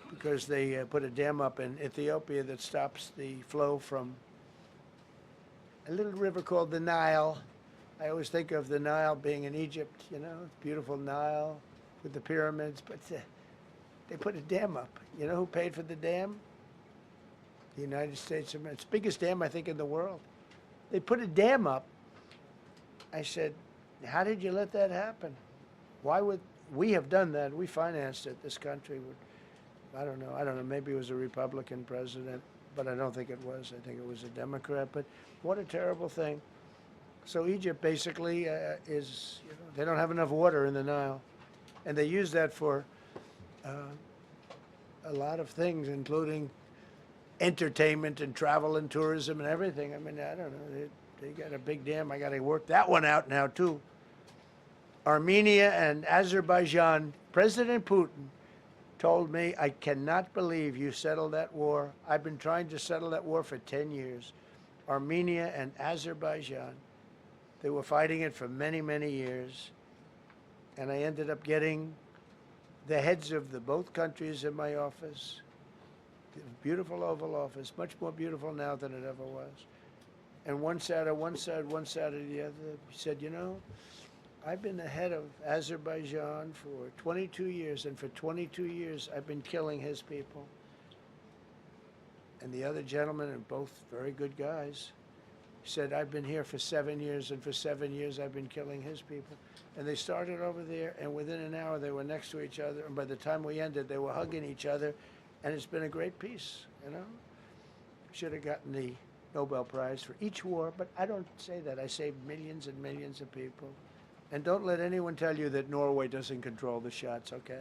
S1: because they put a dam up in Ethiopia that stops the flow from a little river called the Nile. I always think of the Nile being in Egypt, you know, beautiful Nile with the pyramids, but they put a dam up. You know who paid for the dam? The United States of America. It's the biggest dam, I think, in the world. They put a dam up. I said, how did you let that happen? Why would we have done that? We financed it. This country would, I don't know. Maybe it was a Republican president, but I don't think it was. I think it was a Democrat. But what a terrible thing. So Egypt basically is, you know, they don't have enough water in the Nile. And they use that for a lot of things, including entertainment and travel and tourism and everything. I mean, I don't know. They got a big dam. I got to work that one out now, too. Armenia and Azerbaijan, President Putin told me, I cannot believe you settled that war. I've been trying to settle that war for 10 years. Armenia and Azerbaijan. They were fighting it for many, many years. And I ended up getting the heads of both countries in my office. Beautiful Oval Office, much more beautiful now than it ever was. And one sat on one side, one sat on the other. He said, you know, I've been the head of Azerbaijan for 22 years, and for 22 years I've been killing his people. And the other gentleman, and both very good guys, said, I've been here for 7 years, and for 7 years I've been killing his people. And they started over there, and within an hour they were next to each other, and by the time we ended, they were hugging each other, and it's been a great peace, you know? Should have gotten the Nobel Prize for each war, but I don't say that. I saved millions and millions of people. And don't let anyone tell you that Norway doesn't control the shots, okay?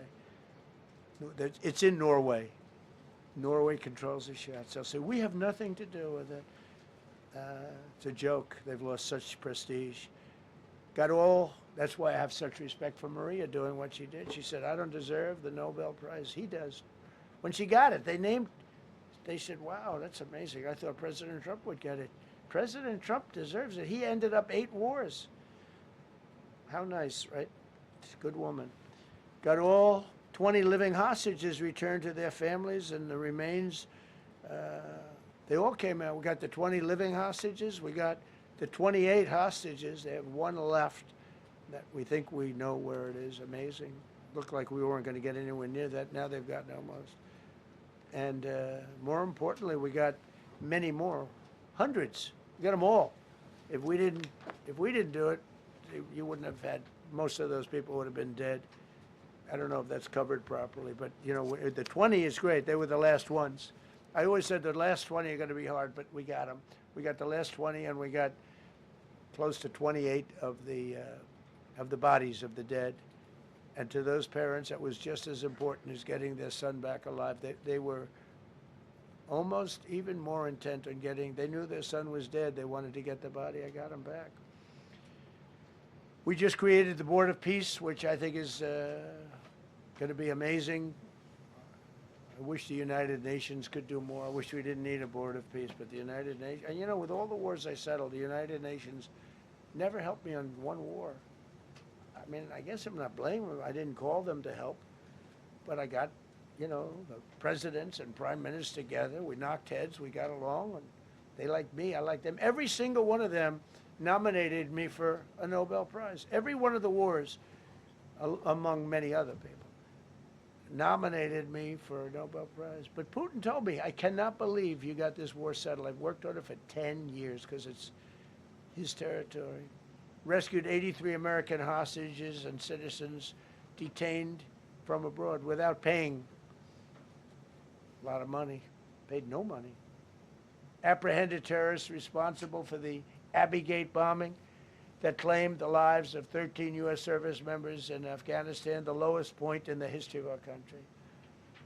S1: It's in Norway. Norway controls the shots. They'll say, we have nothing to do with it. It's a joke. They've lost such prestige. That's why I have such respect for Maria doing what she did. She said, I don't deserve the Nobel Prize. He does. When she got it, they said, wow, that's amazing. I thought President Trump would get it. President Trump deserves it. He ended up 8 wars. How nice, right? She's a good woman. Got all 20 living hostages returned to their families, and the remains, they all came out. We got the 20 living hostages. We got the 28 hostages. They have 1 left that we think we know where it is. Amazing. Looked like we weren't going to get anywhere near that. Now they've gotten almost. And more importantly, we got many more, hundreds. We got them all. If we didn't do it, you wouldn't have had, most of those people would have been dead. I don't know if that's covered properly, but you know, the 20 is great. They were the last ones. I always said the last 20 are going to be hard, but we got them. We got the last 20, and we got close to 28 of the bodies of the dead. And to those parents, that was just as important as getting their son back alive. They were almost even more intent on they knew their son was dead. They wanted to get the body. I got him back. We just created the Board of Peace, which I think is going to be amazing. I wish the United Nations could do more. I wish we didn't need a Board of Peace, but the United Nations, and you know, with all the wars I settled, the United Nations never helped me on one war. I mean, I guess I'm not blaming them. I didn't call them to help, but I got, you know, the presidents and prime ministers together. We knocked heads. We got along, and they liked me. I liked them. Every single one of them nominated me for a Nobel Prize. Every one of the wars, among many other people. nominated me for a Nobel Prize. But Putin told me, I cannot believe you got this war settled. I've worked on it for 10 years because it's his territory. Rescued 83 American hostages and citizens detained from abroad without paying a lot of money, paid no money. Apprehended terrorists responsible for the Abbey Gate bombing that claimed the lives of 13 U.S. service members in Afghanistan, the lowest point in the history of our country.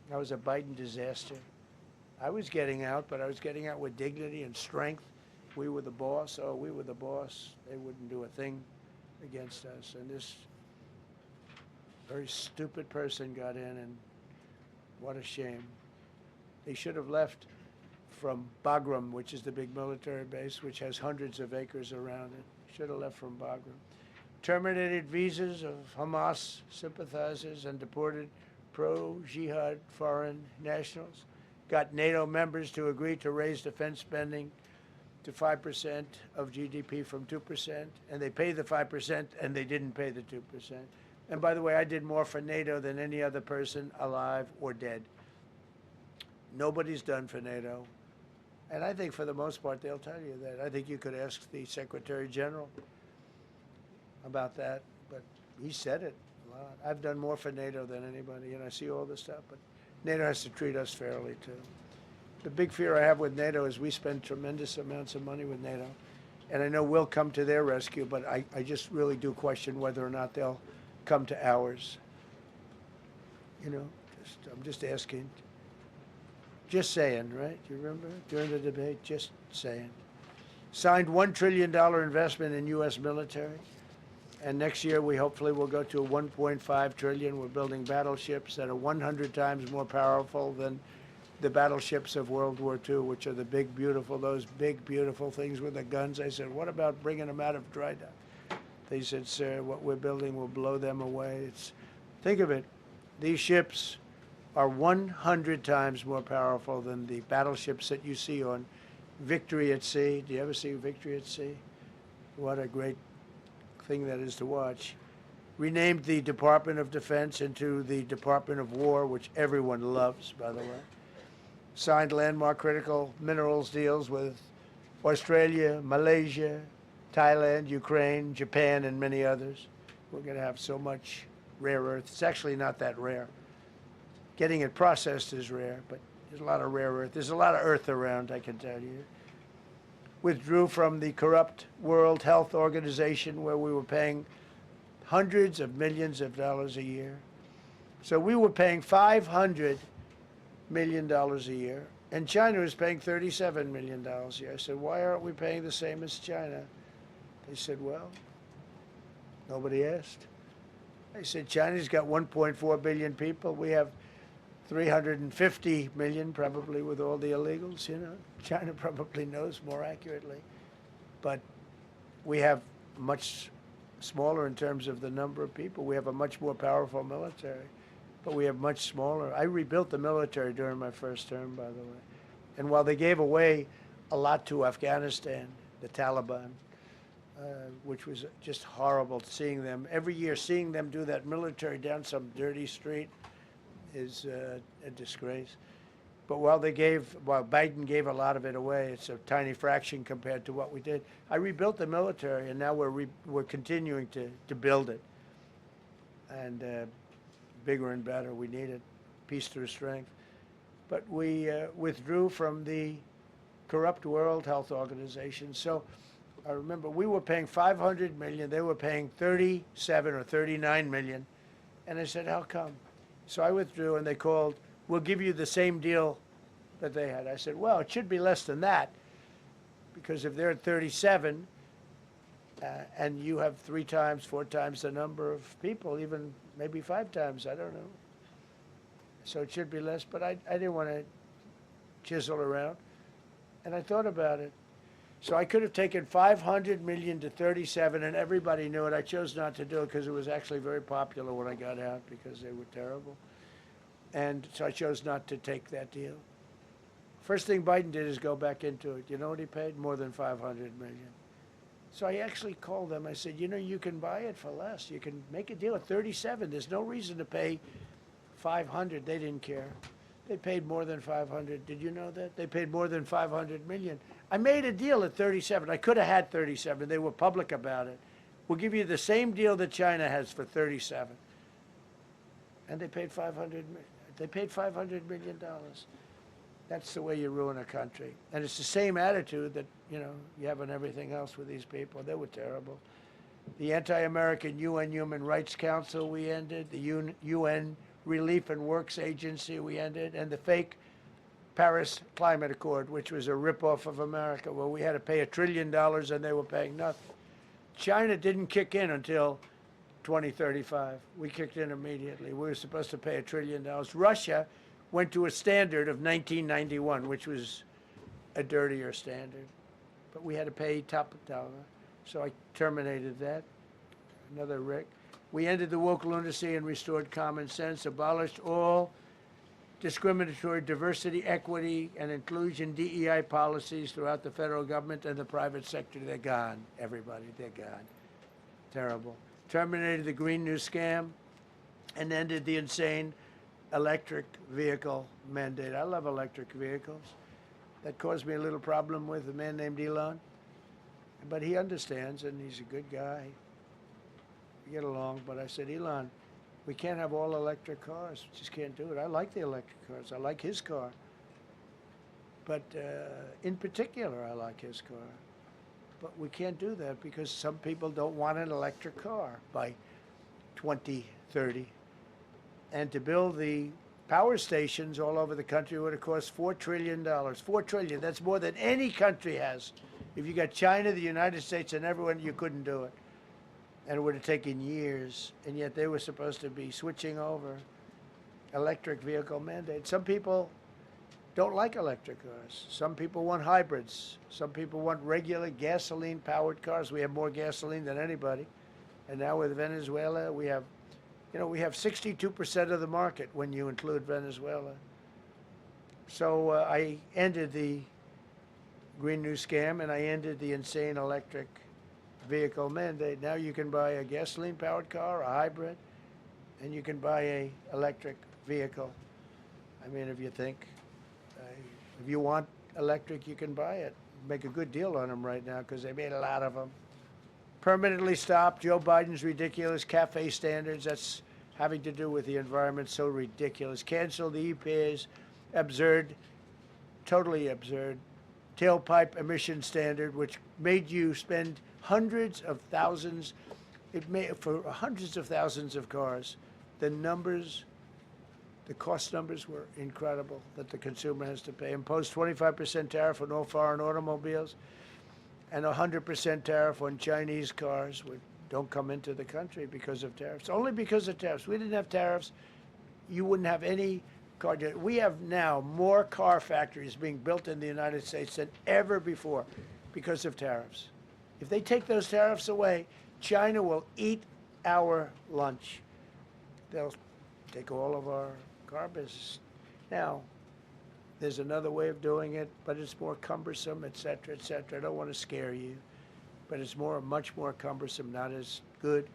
S1: That was a Biden disaster. I was getting out, but I was getting out with dignity and strength. We were the boss. Oh, we were the boss. They wouldn't do a thing against us. And this very stupid person got in, and what a shame. They should have left from Bagram, which is the big military base, which has hundreds of acres around it. Should have left from Bagram. Terminated visas of Hamas sympathizers and deported pro-jihad foreign nationals. Got NATO members to agree to raise defense spending to 5% of GDP from 2%, and they pay the 5%, and they didn't pay the 2%. And by the way, I did more for NATO than any other person alive or dead. Nobody's done for NATO. And I think for the most part, they'll tell you that. I think you could ask the Secretary General about that, but he said it a lot. I've done more for NATO than anybody, and I see all this stuff, but NATO has to treat us fairly, too. The big fear I have with NATO is we spend tremendous amounts of money with NATO, and I know we'll come to their rescue, but I just really do question whether or not they'll come to ours. You know, I'm just asking. Just saying, right? You remember during the debate? Just saying. Signed $1 trillion investment in U.S. military. And next year, we hopefully will go to a $1.5 trillion. We're building battleships that are 100 times more powerful than the battleships of World War II, which are the big, beautiful, those big, beautiful things with the guns. I said, what about bringing them out of dry dock? They said, sir, what we're building will blow them away. Think of it. These ships are 100 times more powerful than the battleships that you see on Victory at Sea. Do you ever see Victory at Sea? What a great thing that is to watch. Renamed the Department of Defense into the Department of War, which everyone loves, by the way. Signed landmark critical minerals deals with Australia, Malaysia, Thailand, Ukraine, Japan, and many others. We're going to have so much rare earth. It's actually not that rare. Getting it processed is rare, but there's a lot of rare earth. There's a lot of earth around, I can tell you. Withdrew from the corrupt World Health Organization, where we were paying hundreds of millions of dollars a year. So we were paying $500 million a year, and China was paying $37 million a year. I said, why aren't we paying the same as China? They said, well, nobody asked. I said, China's got 1.4 billion people. We have 350 million, probably, with all the illegals, you know. China probably knows more accurately. But we have much smaller in terms of the number of people. We have a much more powerful military, but we have much smaller. I rebuilt the military during my first term, by the way. And while they gave away a lot to Afghanistan, the Taliban, which was just horrible seeing them, every year seeing them do that military down some dirty street, is a disgrace. But while Biden gave a lot of it away, it's a tiny fraction compared to what we did. I rebuilt the military, and now we're continuing to build it. And bigger and better, we need it, peace through strength. But we withdrew from the corrupt World Health Organization. So I remember we were paying $500 million, they were paying 37 or 39 million. And I said, how come? So I withdrew, and they called, we'll give you the same deal that they had. I said, well, it should be less than that, because if they're at 37, and you have 3 times, 4 times the number of people, even maybe 5 times, I don't know. So it should be less, but I didn't want to chisel around. And I thought about it. So I could have taken 500 million to 37, and everybody knew it. I chose not to do it because it was actually very popular when I got out, because they were terrible. And so I chose not to take that deal. First thing Biden did is go back into it. You know what he paid? More than 500 million. So I actually called them. I said, you know, you can buy it for less. You can make a deal at 37. There's no reason to pay 500, they didn't care. They paid more than 500. Did you know that? They paid more than 500 million. I made a deal at 37. I could have had 37. They were public about it. We'll give you the same deal that China has for 37. And they paid 500. They paid $500 million. That's the way you ruin a country. And it's the same attitude that, you know, you have on everything else with these people. They were terrible. The anti-American UN Human Rights Council we ended, the UN Relief and Works Agency we ended, and the fake Paris Climate Accord, which was a ripoff of America, where we had to pay $1 trillion and they were paying nothing. China didn't kick in until 2035. We kicked in immediately. We were supposed to pay $1 trillion. Russia went to a standard of 1991, which was a dirtier standard. But we had to pay top dollar. So I terminated that. Another Rick. We ended the woke lunacy and restored common sense, abolished all discriminatory diversity, equity, and inclusion DEI policies throughout the federal government and the private sector. They're gone, everybody. They're gone. Terrible. Terminated the Green New Scam and ended the insane electric vehicle mandate. I love electric vehicles. That caused me a little problem with a man named Elon. But he understands, and he's a good guy. We get along, but I said, Elon, we can't have all electric cars. We just can't do it. I like the electric cars. I like his car. But in particular, I like his car. But we can't do that because some people don't want an electric car by 2030. And to build the power stations all over the country would have cost $4 trillion. $4 trillion, that's more than any country has. If you got China, the United States, and everyone, you couldn't do it. And it would have taken years. And yet they were supposed to be switching over electric vehicle mandate. Some people don't like electric cars. Some people want hybrids. Some people want regular gasoline-powered cars. We have more gasoline than anybody. And now with Venezuela, we have 62% of the market when you include Venezuela. So I ended the Green New Scam, and I ended the insane electric vehicle mandate. Now you can buy a gasoline-powered car, a hybrid, and you can buy a electric vehicle. I mean, if you think, if you want electric, you can buy it. Make a good deal on them right now because they made a lot of them. Permanently stopped Joe Biden's ridiculous CAFE standards. That's having to do with the environment, so ridiculous. Canceled the EPA's absurd, totally absurd, tailpipe emission standard, which made you spend hundreds of thousands, for hundreds of thousands of cars. The numbers, the cost numbers were incredible that the consumer has to pay. Imposed 25% tariff on all foreign automobiles and 100% tariff on Chinese cars, which don't come into the country because of tariffs. Only because of tariffs. We didn't have tariffs, you wouldn't have any car. We have now more car factories being built in the United States than ever before because of tariffs. If they take those tariffs away, China will eat our lunch. They'll take all of our car business. Now, there's another way of doing it, but it's more cumbersome, et cetera, et cetera. I don't want to scare you, but it's much more cumbersome, not as good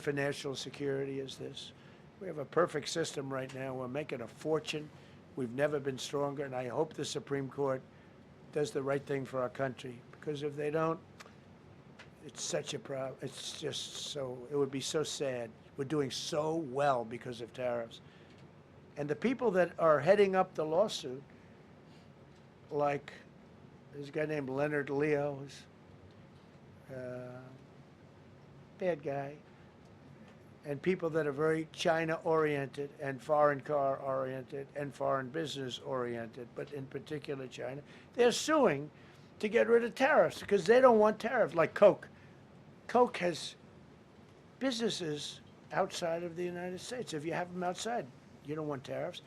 S1: for national security as this. We have a perfect system right now. We're making a fortune. We've never been stronger, and I hope the Supreme Court does the right thing for our country, because if they don't, it's such a problem. It's just so, it would be so sad. We're doing so well because of tariffs. And the people that are heading up the lawsuit, like there's a guy named Leonard Leo, who's bad guy, and people that are very China-oriented and foreign car-oriented and foreign business-oriented, but in particular China, they're suing to get rid of tariffs because they don't want tariffs, like Coke. Coke has businesses outside of the United States. If you have them outside, you don't want tariffs.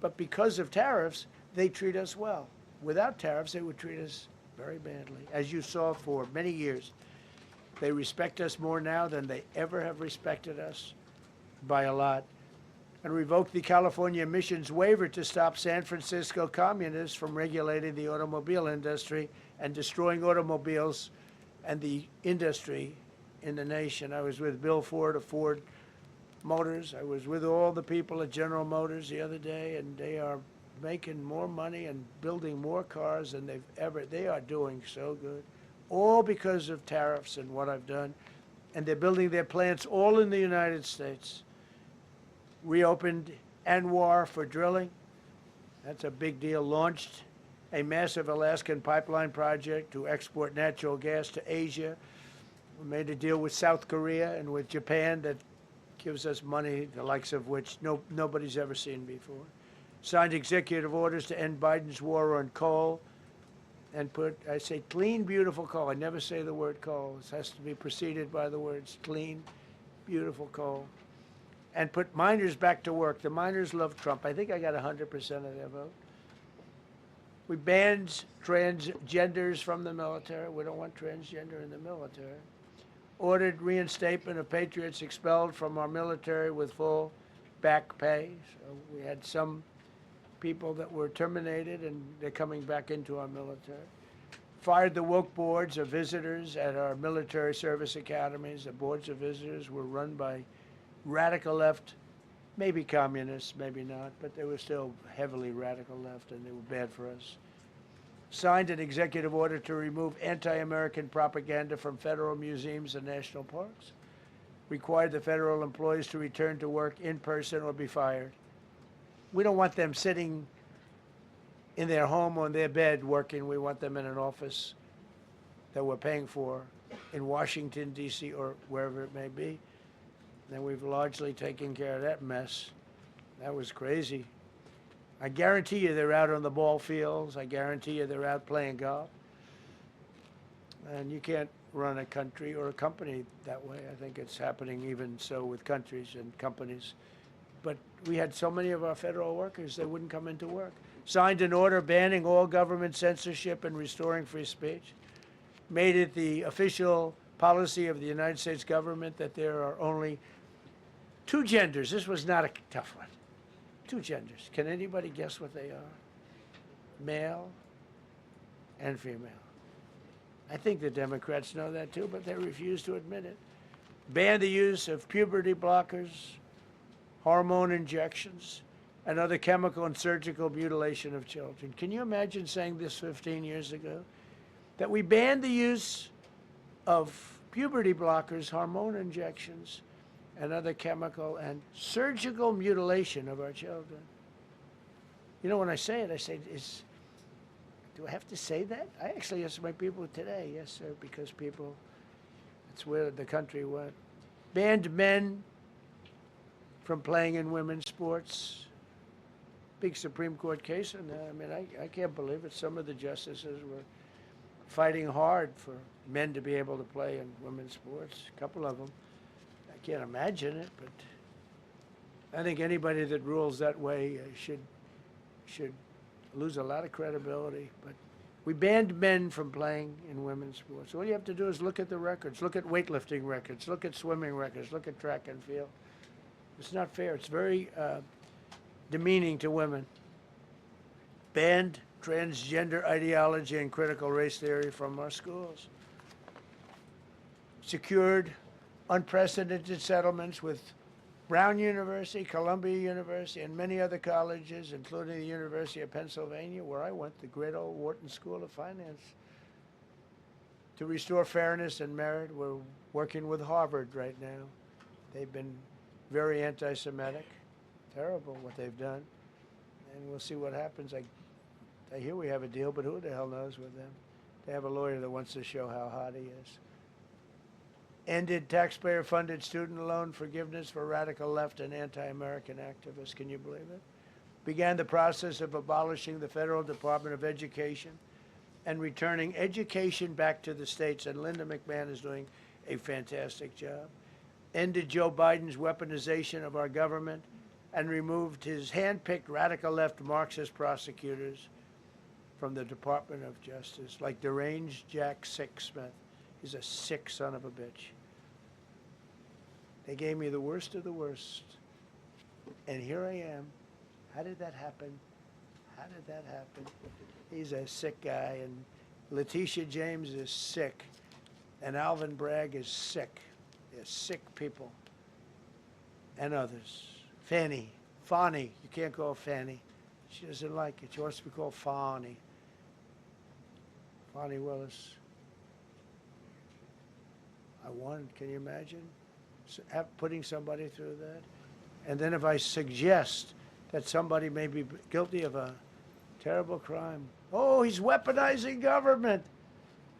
S1: But because of tariffs, they treat us well. Without tariffs, they would treat us very badly, as you saw for many years. They respect us more now than they ever have respected us, by a lot. And revoked the California emissions waiver to stop San Francisco communists from regulating the automobile industry and destroying automobiles and the industry in the nation. I was with Bill Ford of Ford Motors. I was with all the people at General Motors the other day, and they are making more money and building more cars than they are doing so good. All because of tariffs and what I've done. And they're building their plants all in the United States. Reopened Anwar for drilling. That's a big deal. Launched a massive Alaskan pipeline project to export natural gas to Asia. We made a deal with South Korea and with Japan that gives us money, the likes of which nobody's ever seen before. Signed executive orders to end Biden's war on coal and put, I say, clean, beautiful coal. I never say the word coal. It has to be preceded by the words clean, beautiful coal. And put miners back to work. The miners love Trump. I think I got 100% of their vote. We banned transgenders from the military. We don't want transgender in the military. Ordered reinstatement of patriots expelled from our military with full back pay. So we had some people that were terminated, and they're coming back into our military. Fired the woke boards of visitors at our military service academies. The boards of visitors were run by radical left, maybe communists, maybe not, but they were still heavily radical left, and they were bad for us. Signed an executive order to remove anti-American propaganda from federal museums and national parks. Required the federal employees to return to work in person or be fired. We don't want them sitting in their home on their bed working. We want them in an office that we're paying for in Washington, D.C., or wherever it may be. And we've largely taken care of that mess. That was crazy. I guarantee you they're out on the ball fields. I guarantee you they're out playing golf. And you can't run a country or a company that way. I think it's happening even so with countries and companies. But we had so many of our federal workers, they wouldn't come into work. Signed an order banning all government censorship and restoring free speech. Made it the official policy of the United States government that there are only two genders. This was not a tough one. Two genders. Can anybody guess what they are? Male and female. I think the Democrats know that too, but they refuse to admit it. Ban the use of puberty blockers, hormone injections, and other chemical and surgical mutilation of children. Can you imagine saying this 15 years ago? That we banned the use of puberty blockers, hormone injections, and other chemical and surgical mutilation of our children. You know, when I say it, I say, do I have to say that? I actually ask my people today, yes, sir, because people, that's where the country went. Banned men from playing in women's sports. Big Supreme Court case, and I mean, I can't believe it. Some of the justices were fighting hard for men to be able to play in women's sports, a couple of them. I can't imagine it, but I think anybody that rules that way should lose a lot of credibility. But we banned men from playing in women's sports. All you have to do is look at the records, look at weightlifting records, look at swimming records, look at track and field. It's not fair. It's very demeaning to women. Banned transgender ideology and critical race theory from our schools. Secured unprecedented settlements with Brown University, Columbia University, and many other colleges, including the University of Pennsylvania, where I went, the great old Wharton School of Finance. To restore fairness and merit, we're working with Harvard right now. They've been very anti-Semitic. Terrible what they've done. And we'll see what happens. I hear we have a deal, but who the hell knows with them? They have a lawyer that wants to show how hot he is. Ended taxpayer-funded student loan forgiveness for radical left and anti-American activists. Can you believe it? Began the process of abolishing the Federal Department of Education and returning education back to the states. And Linda McMahon is doing a fantastic job. Ended Joe Biden's weaponization of our government and removed his hand-picked radical left Marxist prosecutors from the Department of Justice, like deranged Jack Smith. He's a sick son of a bitch. They gave me the worst of the worst. And here I am. How did that happen? How did that happen? He's a sick guy, and Letitia James is sick, and Alvin Bragg is sick. They're sick people. and others. Fani, you can't call her Fanny. She doesn't like it. She wants to be called Fani. Fani Willis. I won. Can you imagine putting somebody through that? And then if I suggest that somebody may be guilty of a terrible crime, oh, he's weaponizing government.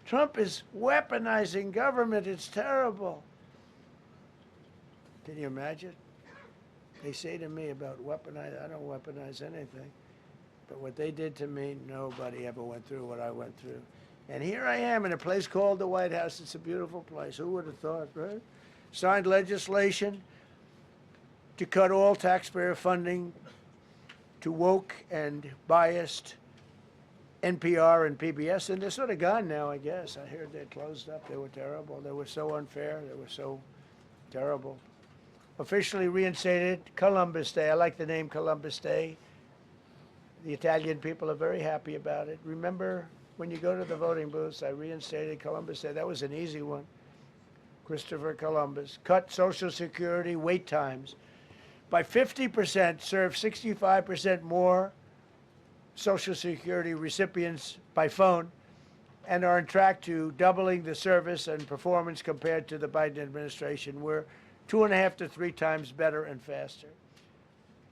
S1: Trump is weaponizing government. It's terrible. Can you imagine? They say to me about weaponize, I don't weaponize anything. But what they did to me, nobody ever went through what I went through. And here I am in a place called the White House. It's a beautiful place. Who would have thought, right? Signed legislation to cut all taxpayer funding to woke and biased NPR and PBS. And they're sort of gone now, I guess. I heard they closed up. They were terrible. They were so unfair. They were so terrible. Officially reinstated Columbus Day. I like the name Columbus Day. The Italian people are very happy about it. Remember, when you go to the voting booths, I reinstated Columbus Day. That was an easy one. Christopher Columbus. Cut Social Security wait times by 50%, serve 65% more Social Security recipients by phone, and are on track to doubling the service and performance compared to the Biden administration. We're 2.5 to 3 times better and faster.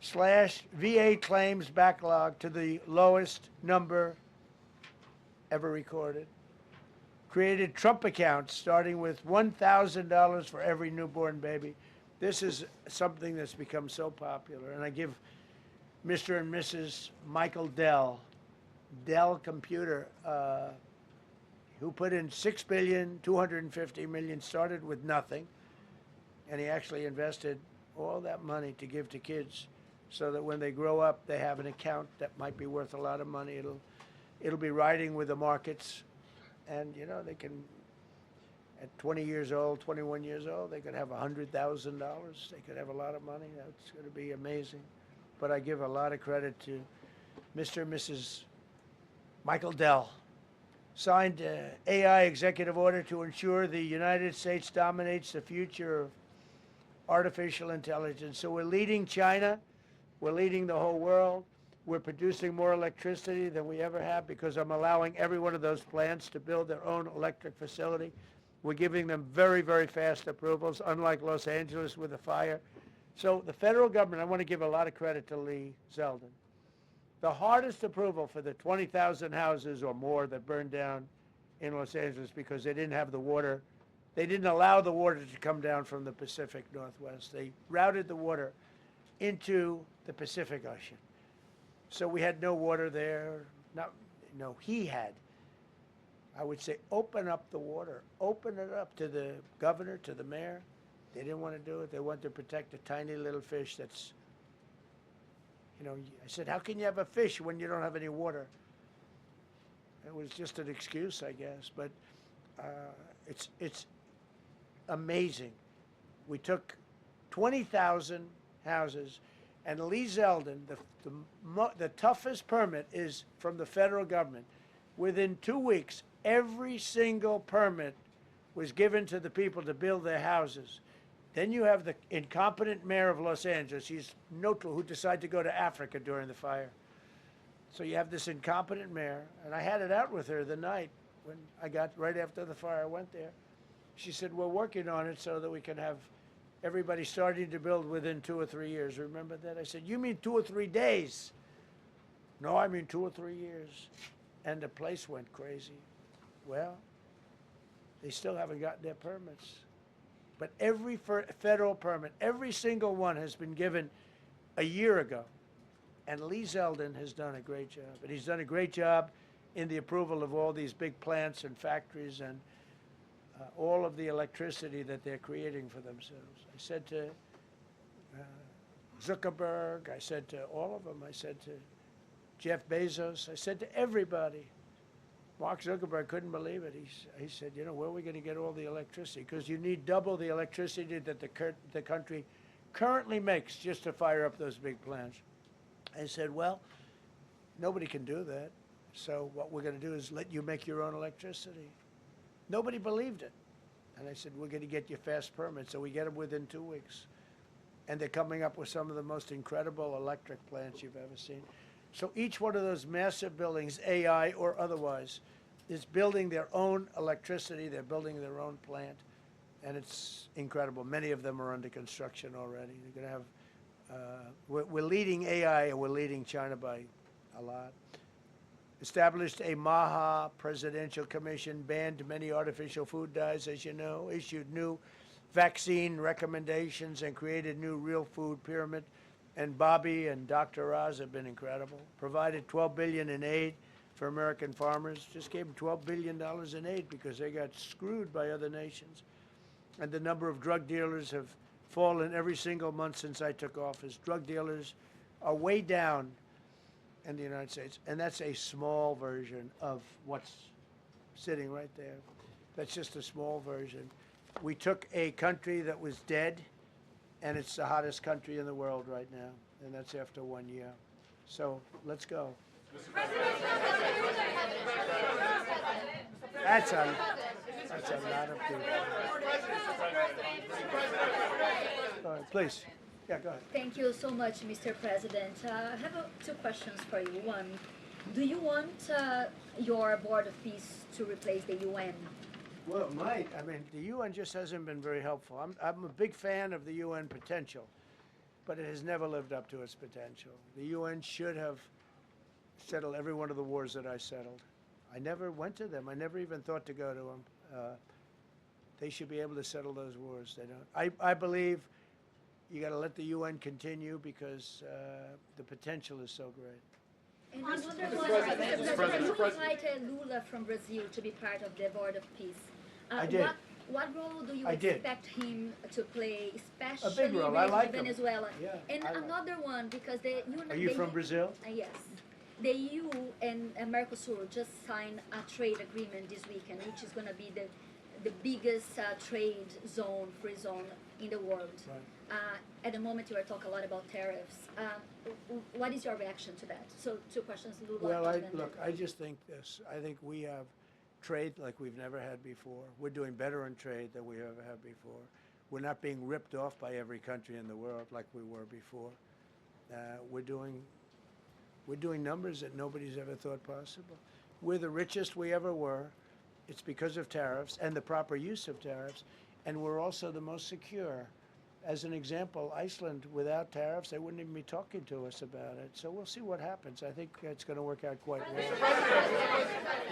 S1: Slash VA claims backlog to the lowest number ever recorded. Created Trump accounts starting with $1,000 for every newborn baby. This is something that's become so popular. And I give Mr. and Mrs. Michael Dell Computer, who put in $6.25 billion, started with nothing. And he actually invested all that money to give to kids so that when they grow up, they have an account that might be worth a lot of money. It'll be riding with the markets. And, you know, they can, at 20 years old, 21 years old, they could have $100,000. They could have a lot of money. That's going to be amazing. But I give a lot of credit to Mr. and Mrs. Michael Dell. Signed AI executive order to ensure the United States dominates the future of artificial intelligence. So we're leading China. We're leading the whole world. We're producing more electricity than we ever have because I'm allowing every one of those plants to build their own electric facility. We're giving them very, very fast approvals, unlike Los Angeles with the fire. So the federal government, I want to give a lot of credit to Lee Zeldin. The hardest approval for the 20,000 houses or more that burned down in Los Angeles because they didn't have the water. They didn't allow the water to come down from the Pacific Northwest. They routed the water into the Pacific Ocean. So we had no water there. No, he had. I would say open up the water. Open it up to the governor, to the mayor. They didn't want to do it. They wanted to protect a tiny little fish that's, you know, I said, how can you have a fish when you don't have any water? It was just an excuse, I guess. But it's amazing. We took 20,000 houses, and Lee Zeldin, the toughest permit is from the federal government. Within 2 weeks, every single permit was given to the people to build their houses. Then you have the incompetent mayor of Los Angeles. He's neutral, who decided to go to Africa during the fire. So you have this incompetent mayor, and I had it out with her the night when I got, right after the fire, I went there. She said, we're working on it so that we can have everybody starting to build within 2 or 3 years. Remember that? I said, you mean 2 or 3 days? No, I mean 2 or 3 years. And the place went crazy. Well, they still haven't gotten their permits. But every federal permit, every single one has been given a year ago. And Lee Zeldin has done a great job. And he's done a great job in the approval of all these big plants and factories and all of the electricity that they're creating for themselves. I said to Zuckerberg, I said to all of them, I said to Jeff Bezos, I said to everybody. Mark Zuckerberg couldn't believe it. He said, you know, where are we going to get all the electricity? Because you need double the electricity that the country currently makes just to fire up those big plants. I said, well, nobody can do that. So what we're going to do is let you make your own electricity. Nobody believed it. And I said, we're going to get you fast permits. So we get them within 2 weeks. and they're coming up with some of the most incredible electric plants you've ever seen. So each one of those massive buildings, AI or otherwise, is building their own electricity, they're building their own plant, and it's incredible. Many of them are under construction already. They're going to have, we're leading AI, and we're leading China by a lot. Established a MAHA Presidential Commission, banned many artificial food dyes, as you know, issued new vaccine recommendations, and created new real food pyramid. And Bobby and Dr. Oz have been incredible. Provided $12 billion in aid for American farmers. Just gave them $12 billion in aid because they got screwed by other nations. And the number of drug dealers have fallen every single month since I took office. Drug dealers are way down in the United States, and that's a small version of what's sitting right there. That's just a small version. We took a country that was dead, and it's the hottest country in the world right now, and that's after 1 year. So let's go. That's a lot of people. All right, please. Yeah, go ahead.
S3: Thank you so much, Mr. President. I have two questions for you. One, do you want your Board of Peace to replace the UN?
S1: Well, it might. I mean, the UN just hasn't been very helpful. I'm a big fan of the UN potential, but it has never lived up to its potential. The UN should have settled every one of the wars that I settled. I never went to them. I never even thought to go to them. They should be able to settle those wars. They don't. I believe you got to let the UN continue because the potential is so great.
S3: And another one, you invited Lula from Brazil to be part of the Board of Peace.
S1: I did.
S3: What role do you
S1: I did.
S3: expect him to play, especially
S1: A big role. I like him.
S3: Venezuela?
S1: Yeah,
S3: And
S1: I like
S3: another one, because the
S1: Are you from Brazil?
S3: Yes. The EU and Mercosur just signed a trade agreement this weekend, which is going to be the biggest trade zone, free zone in the world.
S1: Right.
S3: At the moment, you are talking a lot about tariffs. What is your reaction to that? So, two questions, Lula.
S1: Well,
S3: and then-
S1: look, I just think this. I think we have trade like we've never had before. We're doing better in trade than we ever have before. We're not being ripped off by every country in the world like we were before. We're doing numbers that nobody's ever thought possible. We're the richest we ever were. It's because of tariffs and the proper use of tariffs, and we're also the most secure. As an example, Iceland, without tariffs, they wouldn't even be talking to us about it. So we'll see what happens. I think it's going to work out quite well.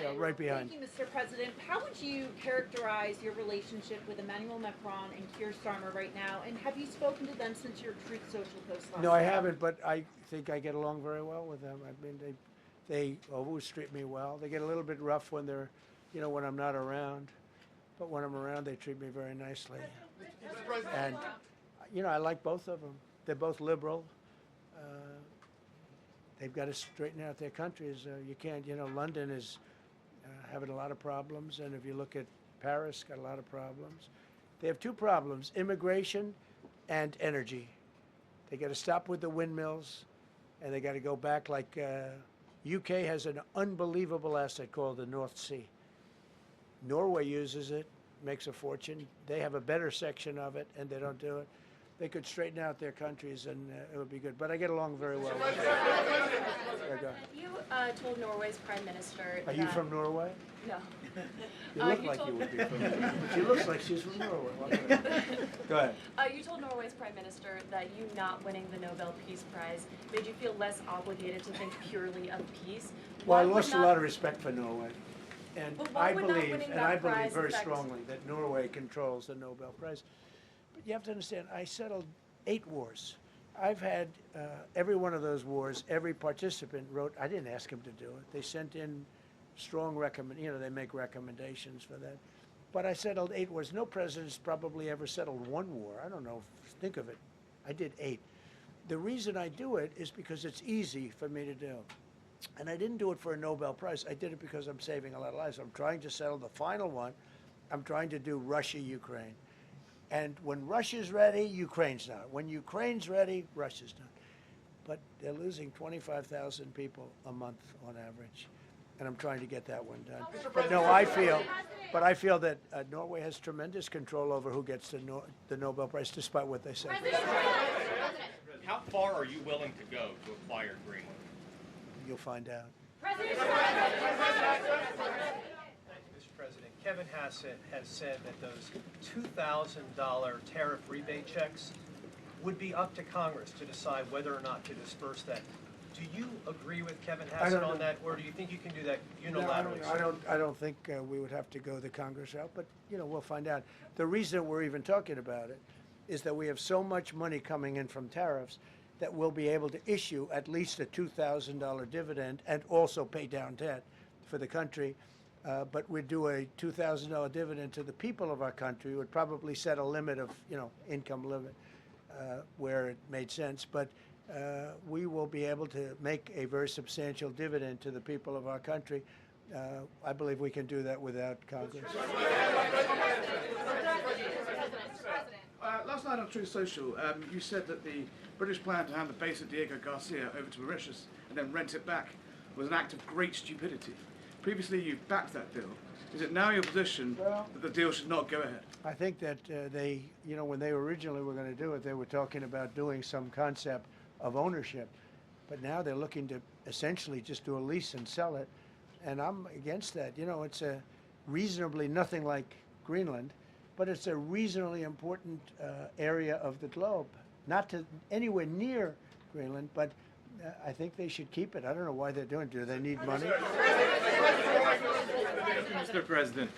S1: Yeah, right behind.
S2: Thank you, Mr. President. How would you characterize your relationship with Emmanuel Macron and Keir Starmer right now? And have you spoken to them since your Truth Social post last
S1: No, I
S2: night?
S1: haven't, but I think I get along very well with them. I mean, they always treat me well. They get a little bit rough when they're, when I'm not around. But when I'm around, they treat me very nicely. And, I like both of them. They're both liberal. They've got to straighten out their countries. You can't, London is having a lot of problems. And if you look at Paris, got a lot of problems. They have two problems, immigration and energy. They got to stop with the windmills, and they got to go back like UK has an unbelievable asset called the North Sea. Norway uses it, makes a fortune. They have a better section of it, and they don't do it. They could straighten out their countries, and it would be good. But I get along very well with them.
S4: You told Norway's prime minister.
S1: Are you from Norway?
S4: No.
S1: You look
S4: you
S1: like
S4: told-
S1: you would be from Norway. She looks like she's from Norway. Go ahead.
S4: You told Norway's prime minister that you not winning the Nobel Peace Prize made you feel less obligated to think purely of peace.
S1: Well, I
S4: Why would
S1: lost a
S4: not-
S1: lot of respect for Norway. And
S4: But why
S1: I
S4: would not
S1: believe,
S4: winning
S1: and
S4: that
S1: I believe
S4: prize
S1: very
S4: affect-
S1: strongly that Norway controls the Nobel Prize. But you have to understand, I settled 8 wars. I've had every one of those wars, every participant wrote, I didn't ask him to do it. They sent in strong they make recommendations for that. But I settled 8 wars. No president's probably ever settled 1 war. I don't know, think of it. I did 8. The reason I do it is because it's easy for me to do. And I didn't do it for a Nobel Prize. I did it because I'm saving a lot of lives. I'm trying to settle the final one. I'm trying to do Russia-Ukraine. And when Russia's ready, Ukraine's not. When Ukraine's ready, Russia's not. But they're losing 25,000 people a month on average. And I'm trying to get that one done. But no, I feel that Norway has tremendous control over who gets the Nobel Prize, despite what they say.
S5: how far are you willing to go to acquire Greenland?
S1: You'll find out.
S6: Mr. President, Kevin Hassett has said that those $2,000 tariff rebate checks would be up to Congress to decide whether or not to disperse that. Do you agree with Kevin Hassett on that, or do you think you can do that unilaterally?
S1: No, I don't think we would have to go the Congress route, but, we'll find out. The reason we're even talking about it is that we have so much money coming in from tariffs that we'll be able to issue at least a $2,000 dividend and also pay down debt for the country. But we'd do a $2,000 dividend to the people of our country. Would probably set a limit of, income limit where it made sense. But we will be able to make a very substantial dividend to the people of our country. I believe we can do that without Congress.
S7: Last night on Truth Social, you said that the British plan to hand the base of Diego Garcia over to Mauritius and then rent it back was an act of great stupidity. Previously, you backed that deal. Is it now your position that the deal should not go ahead?
S1: I think that they, when they originally were going to do it, they were talking about doing some concept of ownership. But now they're looking to essentially just do a lease and sell it. And I'm against that. It's a reasonably nothing like Greenland, but it's a reasonably important area of the globe. Not to anywhere near Greenland, but I think they should keep it. I don't know why they're doing it. Do they need money?
S8: Mr. President,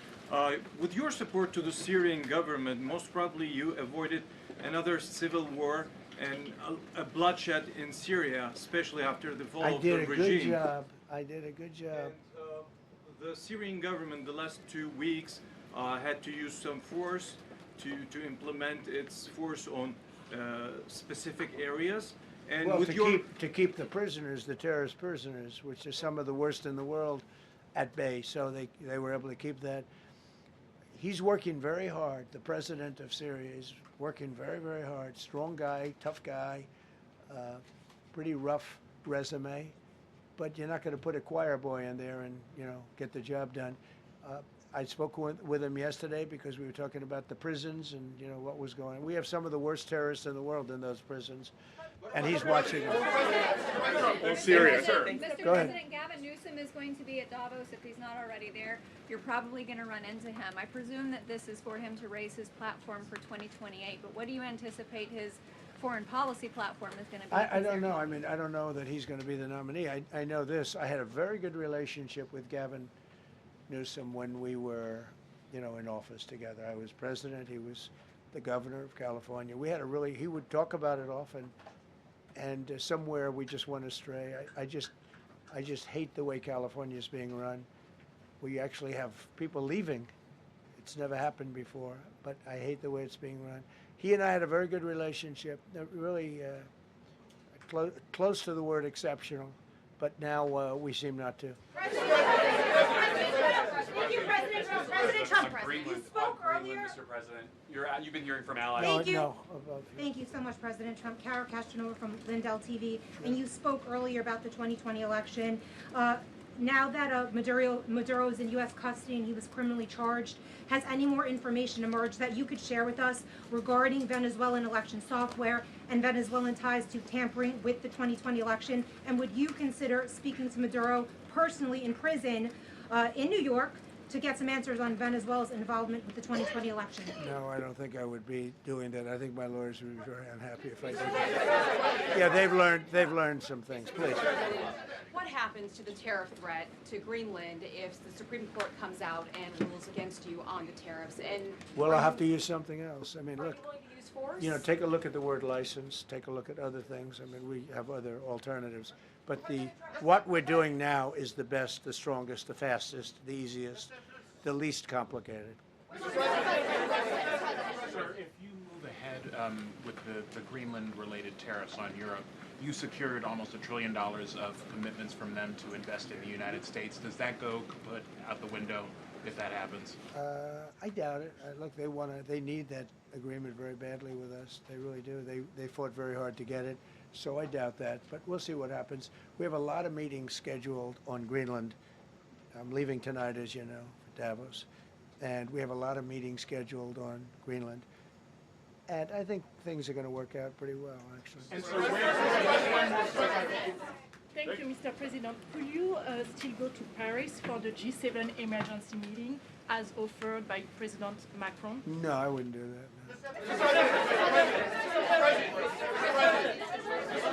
S8: with your support to the Syrian government, most probably you avoided another civil war and a bloodshed in Syria, especially after the fall
S1: I
S8: of the
S1: did a
S8: regime.
S1: good job. I did a good job.
S8: And the Syrian government, the last 2 weeks, had to use some force to implement its force on specific areas. And
S1: Well,
S8: with
S1: to keep the prisoners, the terrorist prisoners, which are some of the worst in the world, at bay. So they were able to keep that. He's working very hard. The president of Syria is working very, very hard. Strong guy, tough guy, pretty rough resume. But you're not going to put a choir boy in there and, get the job done. I spoke with him yesterday because we were talking about the prisons and, what was going on. We have some of the worst terrorists in the world in those prisons, and he's watching them.
S7: Syria, sir.
S9: Mr.
S1: Go ahead.
S9: President, Gavin Newsom is going to be at Davos if he's not already there. You're probably going to run into him. I presume that this is for him to raise his platform for 2028, but what do you anticipate his foreign policy platform is going to be?
S1: I don't know. I don't know that he's going to be the nominee. I know this. I had a very good relationship with Gavin Newsom when we were, in office together. I was president. He was the governor of California. We had he would talk about it often, and somewhere we just went astray. I just hate the way California is being run. We actually have people leaving. It's never happened before, but I hate the way it's being run. He and I had a very good relationship, really close to the word exceptional, but now we seem not to.
S2: Thank you, President Trump. President Trump, you spoke earlier.
S10: Mr. President. You've been hearing from allies.
S11: Thank you.
S1: No, above you.
S11: Thank you so much, President Trump. Cara Castronova from Lindell TV. And you spoke earlier about the 2020 election. Now that Maduro is in U.S. custody and he was criminally charged, has any more information emerged that you could share with us regarding Venezuelan election software and Venezuelan ties to tampering with the 2020 election? And would you consider speaking to Maduro personally in prison in New York to get some answers on Venezuela's involvement with the 2020 election?
S1: No, I don't think I would be doing that. I think my lawyers would be very unhappy if I did that. Yeah, they've learned some things. Please.
S12: What happens to the tariff threat to Greenland if the Supreme Court comes out and rules against you on the tariffs? And
S1: Well, I'll have to use something else. I mean,
S12: are
S1: look,
S12: you willing to use force?
S1: take a look at the word license. Take a look at other things. I mean, we have other alternatives. But what we're doing now is the best, the strongest, the fastest, the easiest, the least complicated.
S10: Sir, if you move ahead with the Greenland-related tariffs on Europe, you secured almost $1 trillion of commitments from them to invest in the United States. Does that go kaput out the window if that happens?
S1: I doubt it. Look, they need that agreement very badly with us. They really do. They fought very hard to get it. So I doubt that, but we'll see what happens. We have a lot of meetings scheduled on Greenland. I'm leaving tonight, as you know, for Davos, and we have a lot of meetings scheduled on Greenland. And I think things are going to work out pretty well, actually.
S13: And so Thank you, Mr. President. Will you still go to Paris for the G7 emergency meeting as offered by President Macron?
S1: No, I wouldn't do that.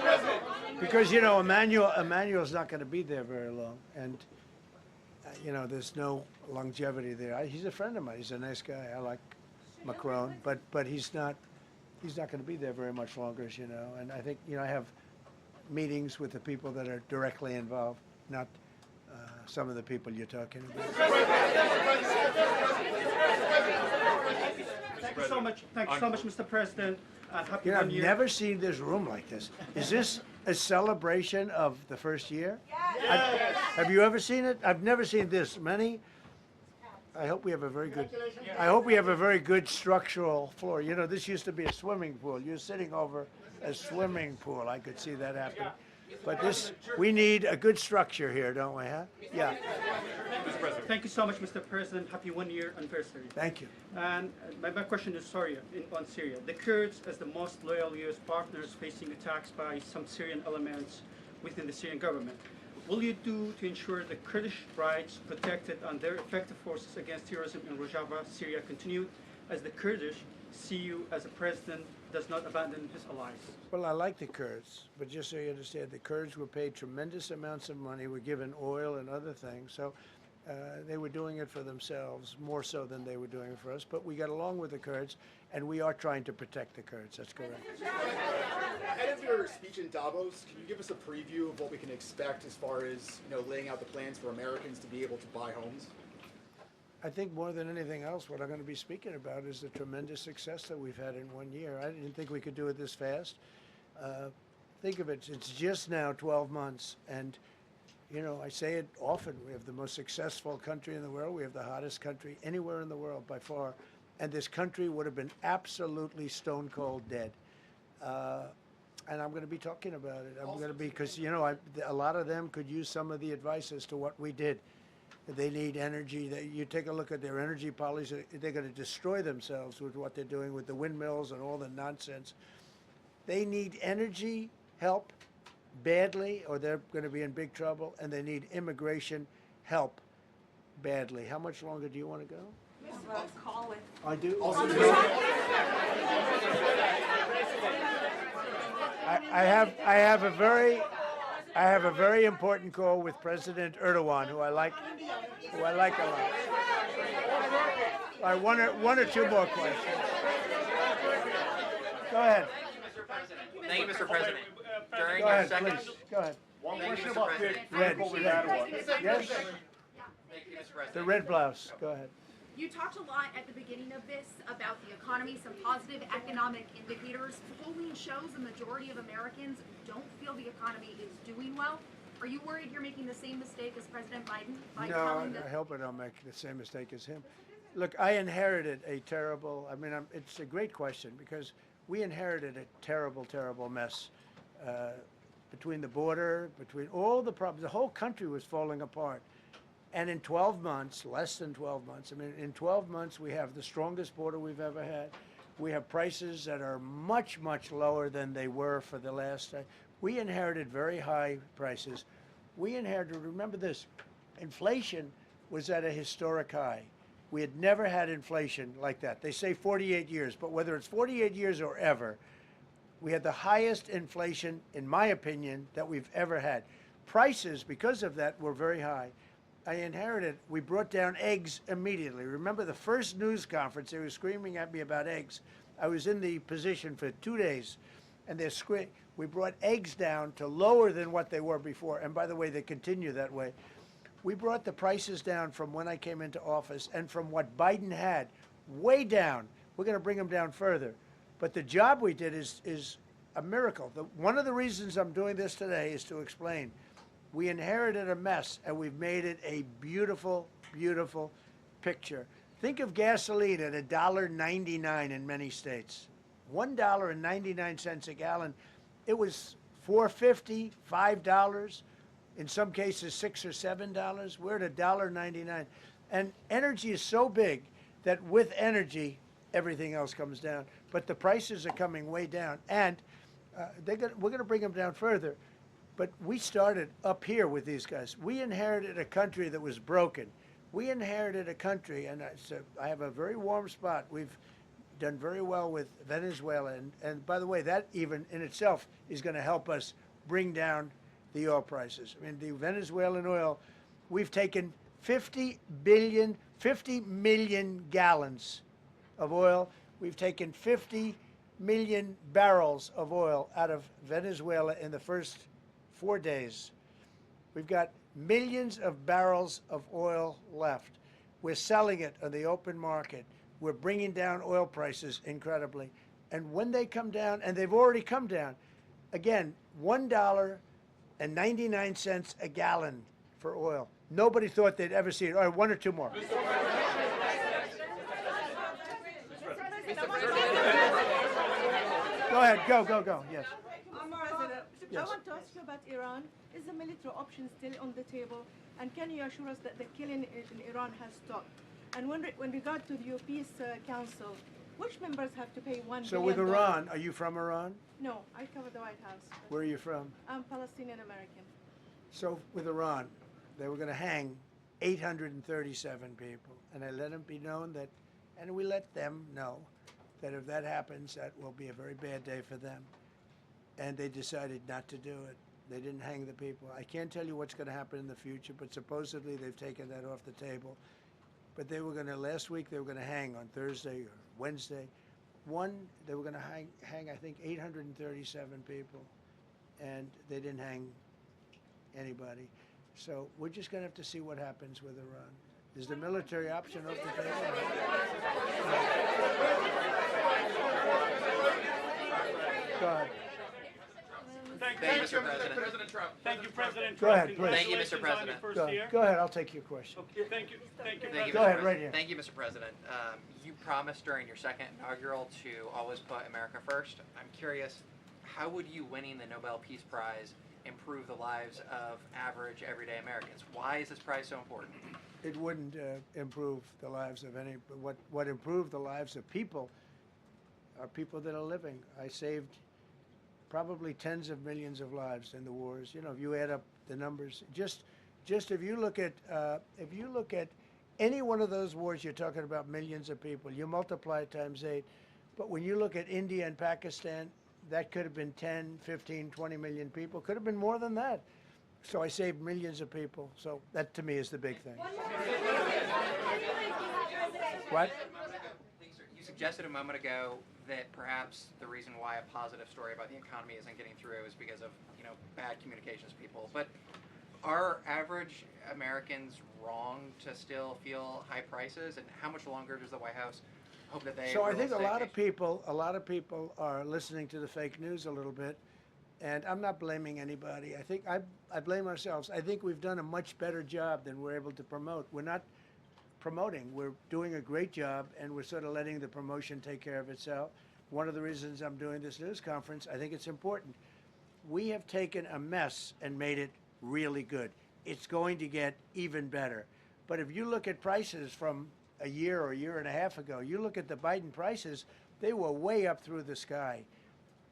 S1: No. Because, you know, Emmanuel's not going to be there very long. And, you know, there's no longevity there. He's a friend of mine. He's a nice guy. I like Macron. But he's not going to be there very much longer, as you know. And I think, you know, I have meetings with the people that are directly involved, not some of the people you're talking about.
S14: Thank you so much. Thank you so much, Mr. President. Happy
S1: You know,
S14: New
S1: I've
S14: Year.
S1: never seen this room like this. Is this a celebration of the first year? Yes. Have you ever seen it? I've never seen this many. I hope we have a very good. I hope we have a very good structural floor. You know, this used to be a swimming pool. You're sitting over a swimming pool. I could see that happen. But this, we need a good structure here, don't we? Huh? Yeah.
S14: Thank you so much, Mr. President. Happy 1 year anniversary.
S1: Thank you.
S14: And my question is on Syria. The Kurds, as the most loyal U.S. partners, facing attacks by some Syrian elements within the Syrian government. Will you do to ensure the Kurdish rights protected and their effective forces against terrorism in Rojava, Syria continue, as the Kurdish see you as a president does not abandon his allies?
S1: Well, I like the Kurds, but just so you understand, the Kurds were paid tremendous amounts of money, were given oil and other things, so they were doing it for themselves, more so than they were doing it for us. But we got along with the Kurds, and we are trying to protect the Kurds. That's correct.
S15: Ahead of your speech in Davos, can you give us a preview of what we can expect as far as, you know, laying out the plans for Americans to be able to buy homes?
S1: I think more than anything else, what I'm going to be speaking about is the tremendous success that we've had in 1 year. I didn't think we could do it this fast. Think of it, it's just now 12 months, and you know, I say it often, we have the most successful country in the world. We have the hottest country anywhere in the world by far. And this country would have been absolutely stone cold dead. And I'm going to be talking about it. I'm going to be, because, you know, a lot of them could use some of the advice as to what we did. They need energy. You take a look at their energy policy, they're going to destroy themselves with what they're doing with the windmills and all the nonsense. They need energy help badly, or they're going to be in big trouble, and they need immigration help badly. How much longer do you want to go?
S12: Call it.
S1: I do. I have a very important call with President Erdogan, who I like a lot. All right, one or two more questions. Go ahead.
S16: Thank you, Mr. President. During
S1: Go
S16: your
S1: ahead,
S16: second,
S1: please. Go ahead.
S16: One
S1: question
S16: about the
S1: Red.
S16: Yes.
S1: Yes.
S16: Thank you, Mr. President.
S1: The red blouse. Go ahead.
S17: You talked a lot at the beginning of this about the economy, some positive economic indicators. Polling shows the majority of Americans don't feel the economy is doing well. Are you worried you're making the same mistake as President Biden by telling
S1: No, I hope I don't make the same mistake as him. Look, I inherited a terrible, it's a great question, because we inherited a terrible, terrible mess between the border, between all the problems. The whole country was falling apart. And in 12 months, less than 12 months, in 12 months, we have the strongest border we've ever had. We have prices that are much, much lower than they were for the last time. We inherited very high prices. We inherited, remember this, inflation was at a historic high. We had never had inflation like that. They say 48 years, but whether it's 48 years or ever, we had the highest inflation, in my opinion, that we've ever had. Prices, because of that, were very high. I inherited, we brought down eggs immediately. Remember the first news conference, they were screaming at me about eggs. I was in the position for 2 days, and they're screaming. We brought eggs down to lower than what they were before. And by the way, they continue that way. We brought the prices down from when I came into office and from what Biden had, way down. We're going to bring them down further. But the job we did is a miracle. One of the reasons I'm doing this today is to explain. We inherited a mess, and we've made it a beautiful, beautiful picture. Think of gasoline at $1.99 in many states. $1.99 a gallon. It was $4.50, $5, in some cases $6 or $7. We're at $1.99. And energy is so big that with energy, everything else comes down. But the prices are coming way down, and we're going to bring them down further. But we started up here with these guys. We inherited a country that was broken. We inherited a country, and I have a very warm spot. We've done very well with Venezuela, and by the way, that even in itself is going to help us bring down the oil prices. I mean, the Venezuelan oil, we've taken 50 million gallons of oil. We've taken 50 million barrels of oil out of Venezuela in the first 4 days. We've got millions of barrels of oil left. We're selling it on the open market. We're bringing down oil prices incredibly. And when they come down, and they've already come down, again, $1.99 a gallon for oil. Nobody thought they'd ever see it. All right, one or two more. Go ahead, go, yes.
S18: I want to ask you about Iran. Is the military option still on the table? And can you assure us that the killing in Iran has stopped? And when regard to the Peace Council, which members have to pay $1 billion?
S1: So with Iran, are you from Iran?
S18: No, I cover the White House.
S1: Where are you from?
S18: I'm Palestinian American.
S1: So with Iran, they were going to hang 837 people. And I let them be known that, and we let them know that if that happens, that will be a very bad day for them. And they decided not to do it. They didn't hang the people. I can't tell you what's going to happen in the future, but supposedly they've taken that off the table. But they were going to, last week, they were going to hang on Thursday or Wednesday. They were going to hang, I think, 837 people. And they didn't hang anybody. So we're just going to have to see what happens with Iran. Is the military option off the table? Go ahead.
S16: Thank you, Mr. President.
S19: Thank you, President Trump.
S1: Go ahead, please.
S16: Thank you, Mr. President.
S1: Go ahead, I'll take your question.
S19: Okay, thank you,
S16: President.
S1: Go ahead, right here.
S16: Thank you, Mr. President. You promised during your second inaugural to always put America first. I'm curious, how would you winning the Nobel Peace Prize improve the lives of average, everyday Americans? Why is this prize so important?
S1: It wouldn't improve the lives of any. What improved the lives of people are people that are living. I saved probably tens of millions of lives in the wars. You know, if you add up the numbers, just if you look at any one of those wars, you're talking about millions of people. You multiply it times 8. But when you look at India and Pakistan, that could have been 10, 15, 20 million people. Could have been more than that. So I saved millions of people. So that, to me, is the big thing. What?
S16: You suggested a moment ago that perhaps the reason why a positive story about the economy isn't getting through is because of, bad communications people. But are average Americans wrong to still feel high prices? And how much longer does the White House hope that they?
S1: So I think a lot of people are listening to the fake news a little bit, and I'm not blaming anybody. I think I blame ourselves. I think we've done a much better job than we're able to promote. We're not promoting. We're doing a great job, and we're sort of letting the promotion take care of itself. One of the reasons I'm doing this news conference, I think it's important. We have taken a mess and made it really good. It's going to get even better. But if you look at prices from a year or a year and a half ago, you look at the Biden prices, they were way up through the sky.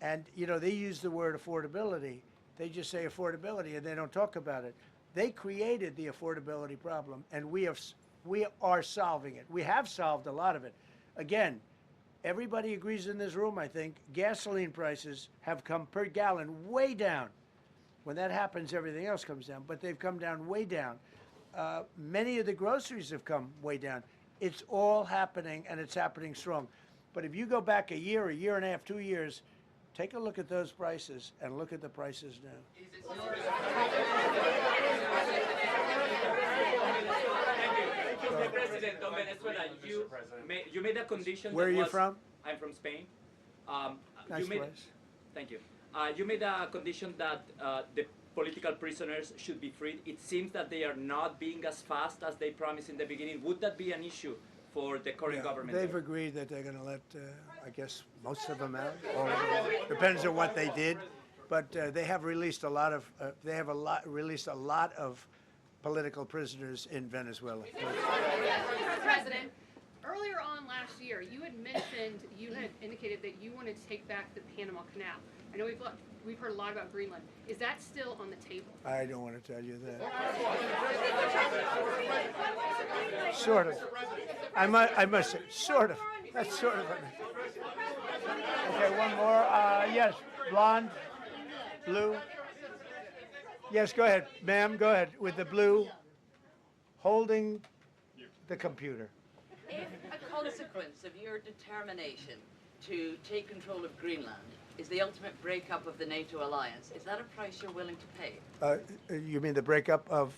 S1: And, they use the word affordability. They just say affordability, and they don't talk about it. They created the affordability problem, and we are solving it. We have solved a lot of it. Again, everybody agrees in this room, I think, gasoline prices have come per gallon way down. When that happens, everything else comes down, but they've come down way down. Many of the groceries have come way down. It's all happening, and it's happening strong. But if you go back a year and a half, 2 years, take a look at those prices and look at the prices now.
S20: Mr. President, on Venezuela, you made a condition.
S1: Where are you from?
S20: I'm from Spain.
S1: Nice place.
S20: Thank you. You made a condition that the political prisoners should be freed. It seems that they are not being as fast as they promised in the beginning. Would that be an issue for the current government?
S1: They've agreed that they're going to let, I guess, most of them out. Or depends on what they did. But they have released a lot of. Released a lot of political prisoners in Venezuela.
S17: Mr. President, earlier on last year, you
S12: had mentioned, you had indicated that you wanted to take back the Panama Canal. I know we've heard a lot about Greenland. Is that still on the table?
S1: I don't want to tell you that. Sort of. I must say, sort of. That's sort of. Okay, one more. Yes, blonde, blue. Yes, go ahead, ma'am. Go ahead with the blue, holding the computer.
S19: If a consequence of your determination to take control of Greenland is the ultimate breakup of the NATO alliance, is that a price you're willing to pay?
S1: You mean the breakup of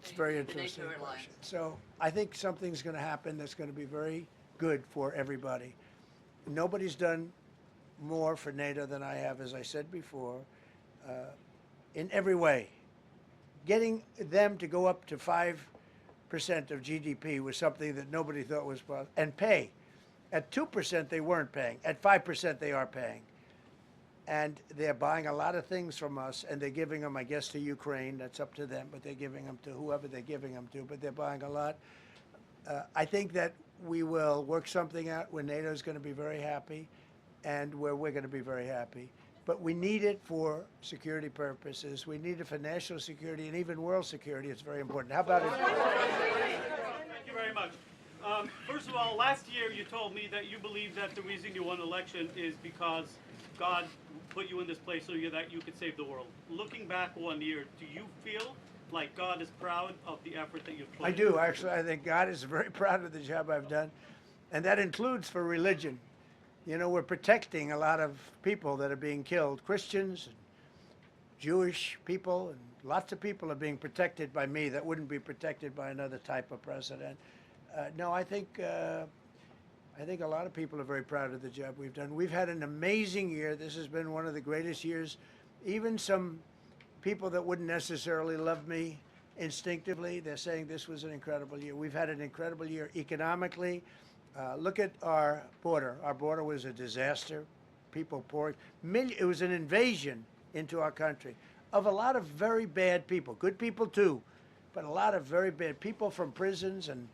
S1: it's very
S19: the
S1: interesting
S19: NATO
S1: question.
S19: alliance.
S1: So I think something's going to happen that's going to be very good for everybody. Nobody's done more for NATO than I have, as I said before, in every way. Getting them to go up to 5% of GDP was something that nobody thought was possible, and pay. At 2% they weren't paying. At 5% they are paying. And they're buying a lot of things from us, and they're giving them, I guess, to Ukraine. That's up to them, but they're giving them to whoever they're giving them to, but they're buying a lot. I think that we will work something out where NATO is going to be very happy and where we're going to be very happy. But we need it for security purposes. We need it for national security and even world security. It's very important. How about it?
S21: Thank you very much. First of all, last year you told me that you believe that the reason you won the election is because God put you in this place so that you could save the world. Looking back 1 year, do you feel like God is proud of the effort that you've put
S1: I
S21: in?
S1: do, actually. I think God is very proud of the job I've done. And that includes for religion. You know, we're protecting a lot of people that are being killed. Christians, and Jewish people, and lots of people are being protected by me that wouldn't be protected by another type of president. No, I think a lot of people are very proud of the job we've done. We've had an amazing year. This has been one of the greatest years. Even some people that wouldn't necessarily love me instinctively, they're saying this was an incredible year. We've had an incredible year economically. Look at our border. Our border was a disaster. People pouring. It was an invasion into our country of a lot of very bad people. Good people too, but a lot of very bad people from prisons and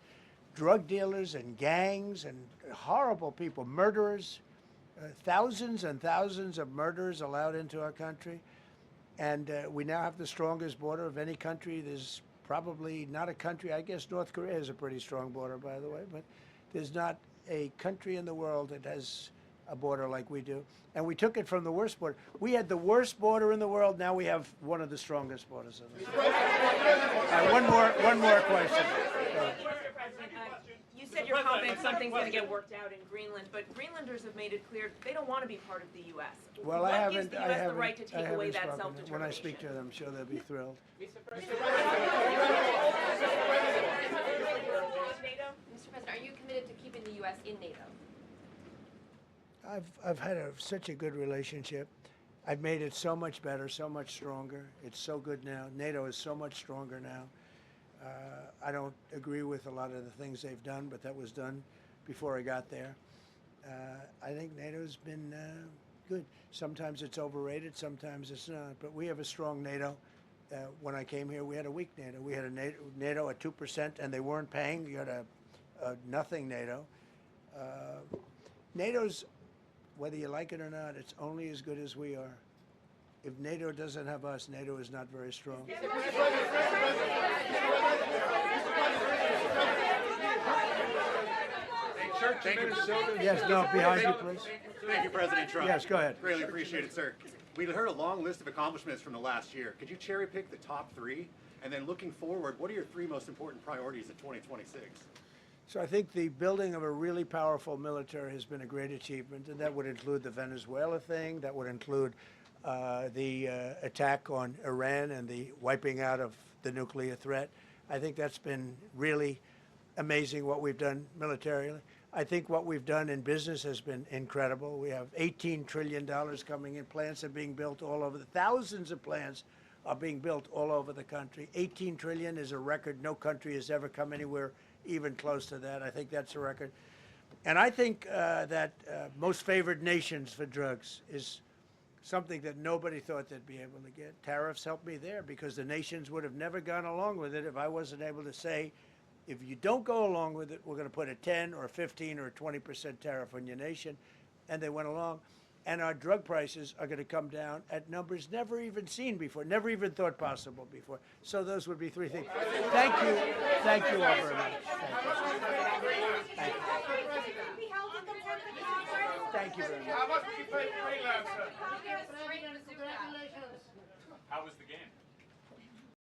S1: drug dealers and gangs and horrible people, murderers, thousands and thousands of murderers allowed into our country. And we now have the strongest border of any country. There's probably not a country, I guess North Korea has a pretty strong border, by the way, but there's not a country in the world that has a border like we do. And we took it from the worst border. We had the worst border in the world. Now we have one of the strongest borders in the world. One more question.
S2: You said you're confident something's going to get worked out in Greenland, but Greenlanders have made it clear they don't want to be part of the U.S.
S1: Well,
S2: what
S1: I
S2: gives
S1: haven't.
S2: the
S1: I
S2: U.S.
S1: haven't.
S2: the right to take away that
S1: spoken.
S2: self-determination?
S1: When I speak to them, I'm sure they'll be thrilled.
S4: Mr. President, are you committed to keeping the U.S. in NATO?
S1: I've had such a good relationship. I've made it so much better, so much stronger. It's so good now. NATO is so much stronger now. I don't agree with a lot of the things they've done, but that was done before I got there. I think NATO's been good. Sometimes it's overrated, sometimes it's not. But we have a strong NATO. When I came here, we had a weak NATO. We had a NATO at 2%, and they weren't paying. You had a nothing NATO. NATO's, whether you like it or not, it's only as good as we are. If NATO doesn't have us, NATO is not very strong.
S15: Thank you.
S1: Yes, no, behind you, please.
S15: Thank you, President Trump.
S1: Yes, go ahead.
S15: Really appreciate it, sir. We heard a long list of accomplishments from the last year. Could you cherry pick the top three? And then looking forward, what are your three most important priorities in 2026?
S1: So I think the building of a really powerful military has been a great achievement, and that would include the Venezuela thing. That would include the attack on Iran and the wiping out of the nuclear threat. I think that's been really amazing what we've done militarily. I think what we've done in business has been incredible. We have $18 trillion coming in. Plants are being built all over. Thousands of plants are being built all over the country. 18 trillion is a record. No country has ever come anywhere even close to that. I think that's a record. And I think that most favored nations for drugs is something that nobody thought they'd be able to get. Tariffs helped me there because the nations would have never gone along with it if I wasn't able to say If you don't go along with it, we're going to put a 10 or a 15 or a 20% tariff on your nation. And they went along. And our drug prices are going to come down at numbers never even seen before, never even thought possible before. So those would be three things. Thank you. Thank you all very much. Thank you very much.
S8: How much did you pay for Greenland, sir?
S10: How was the game?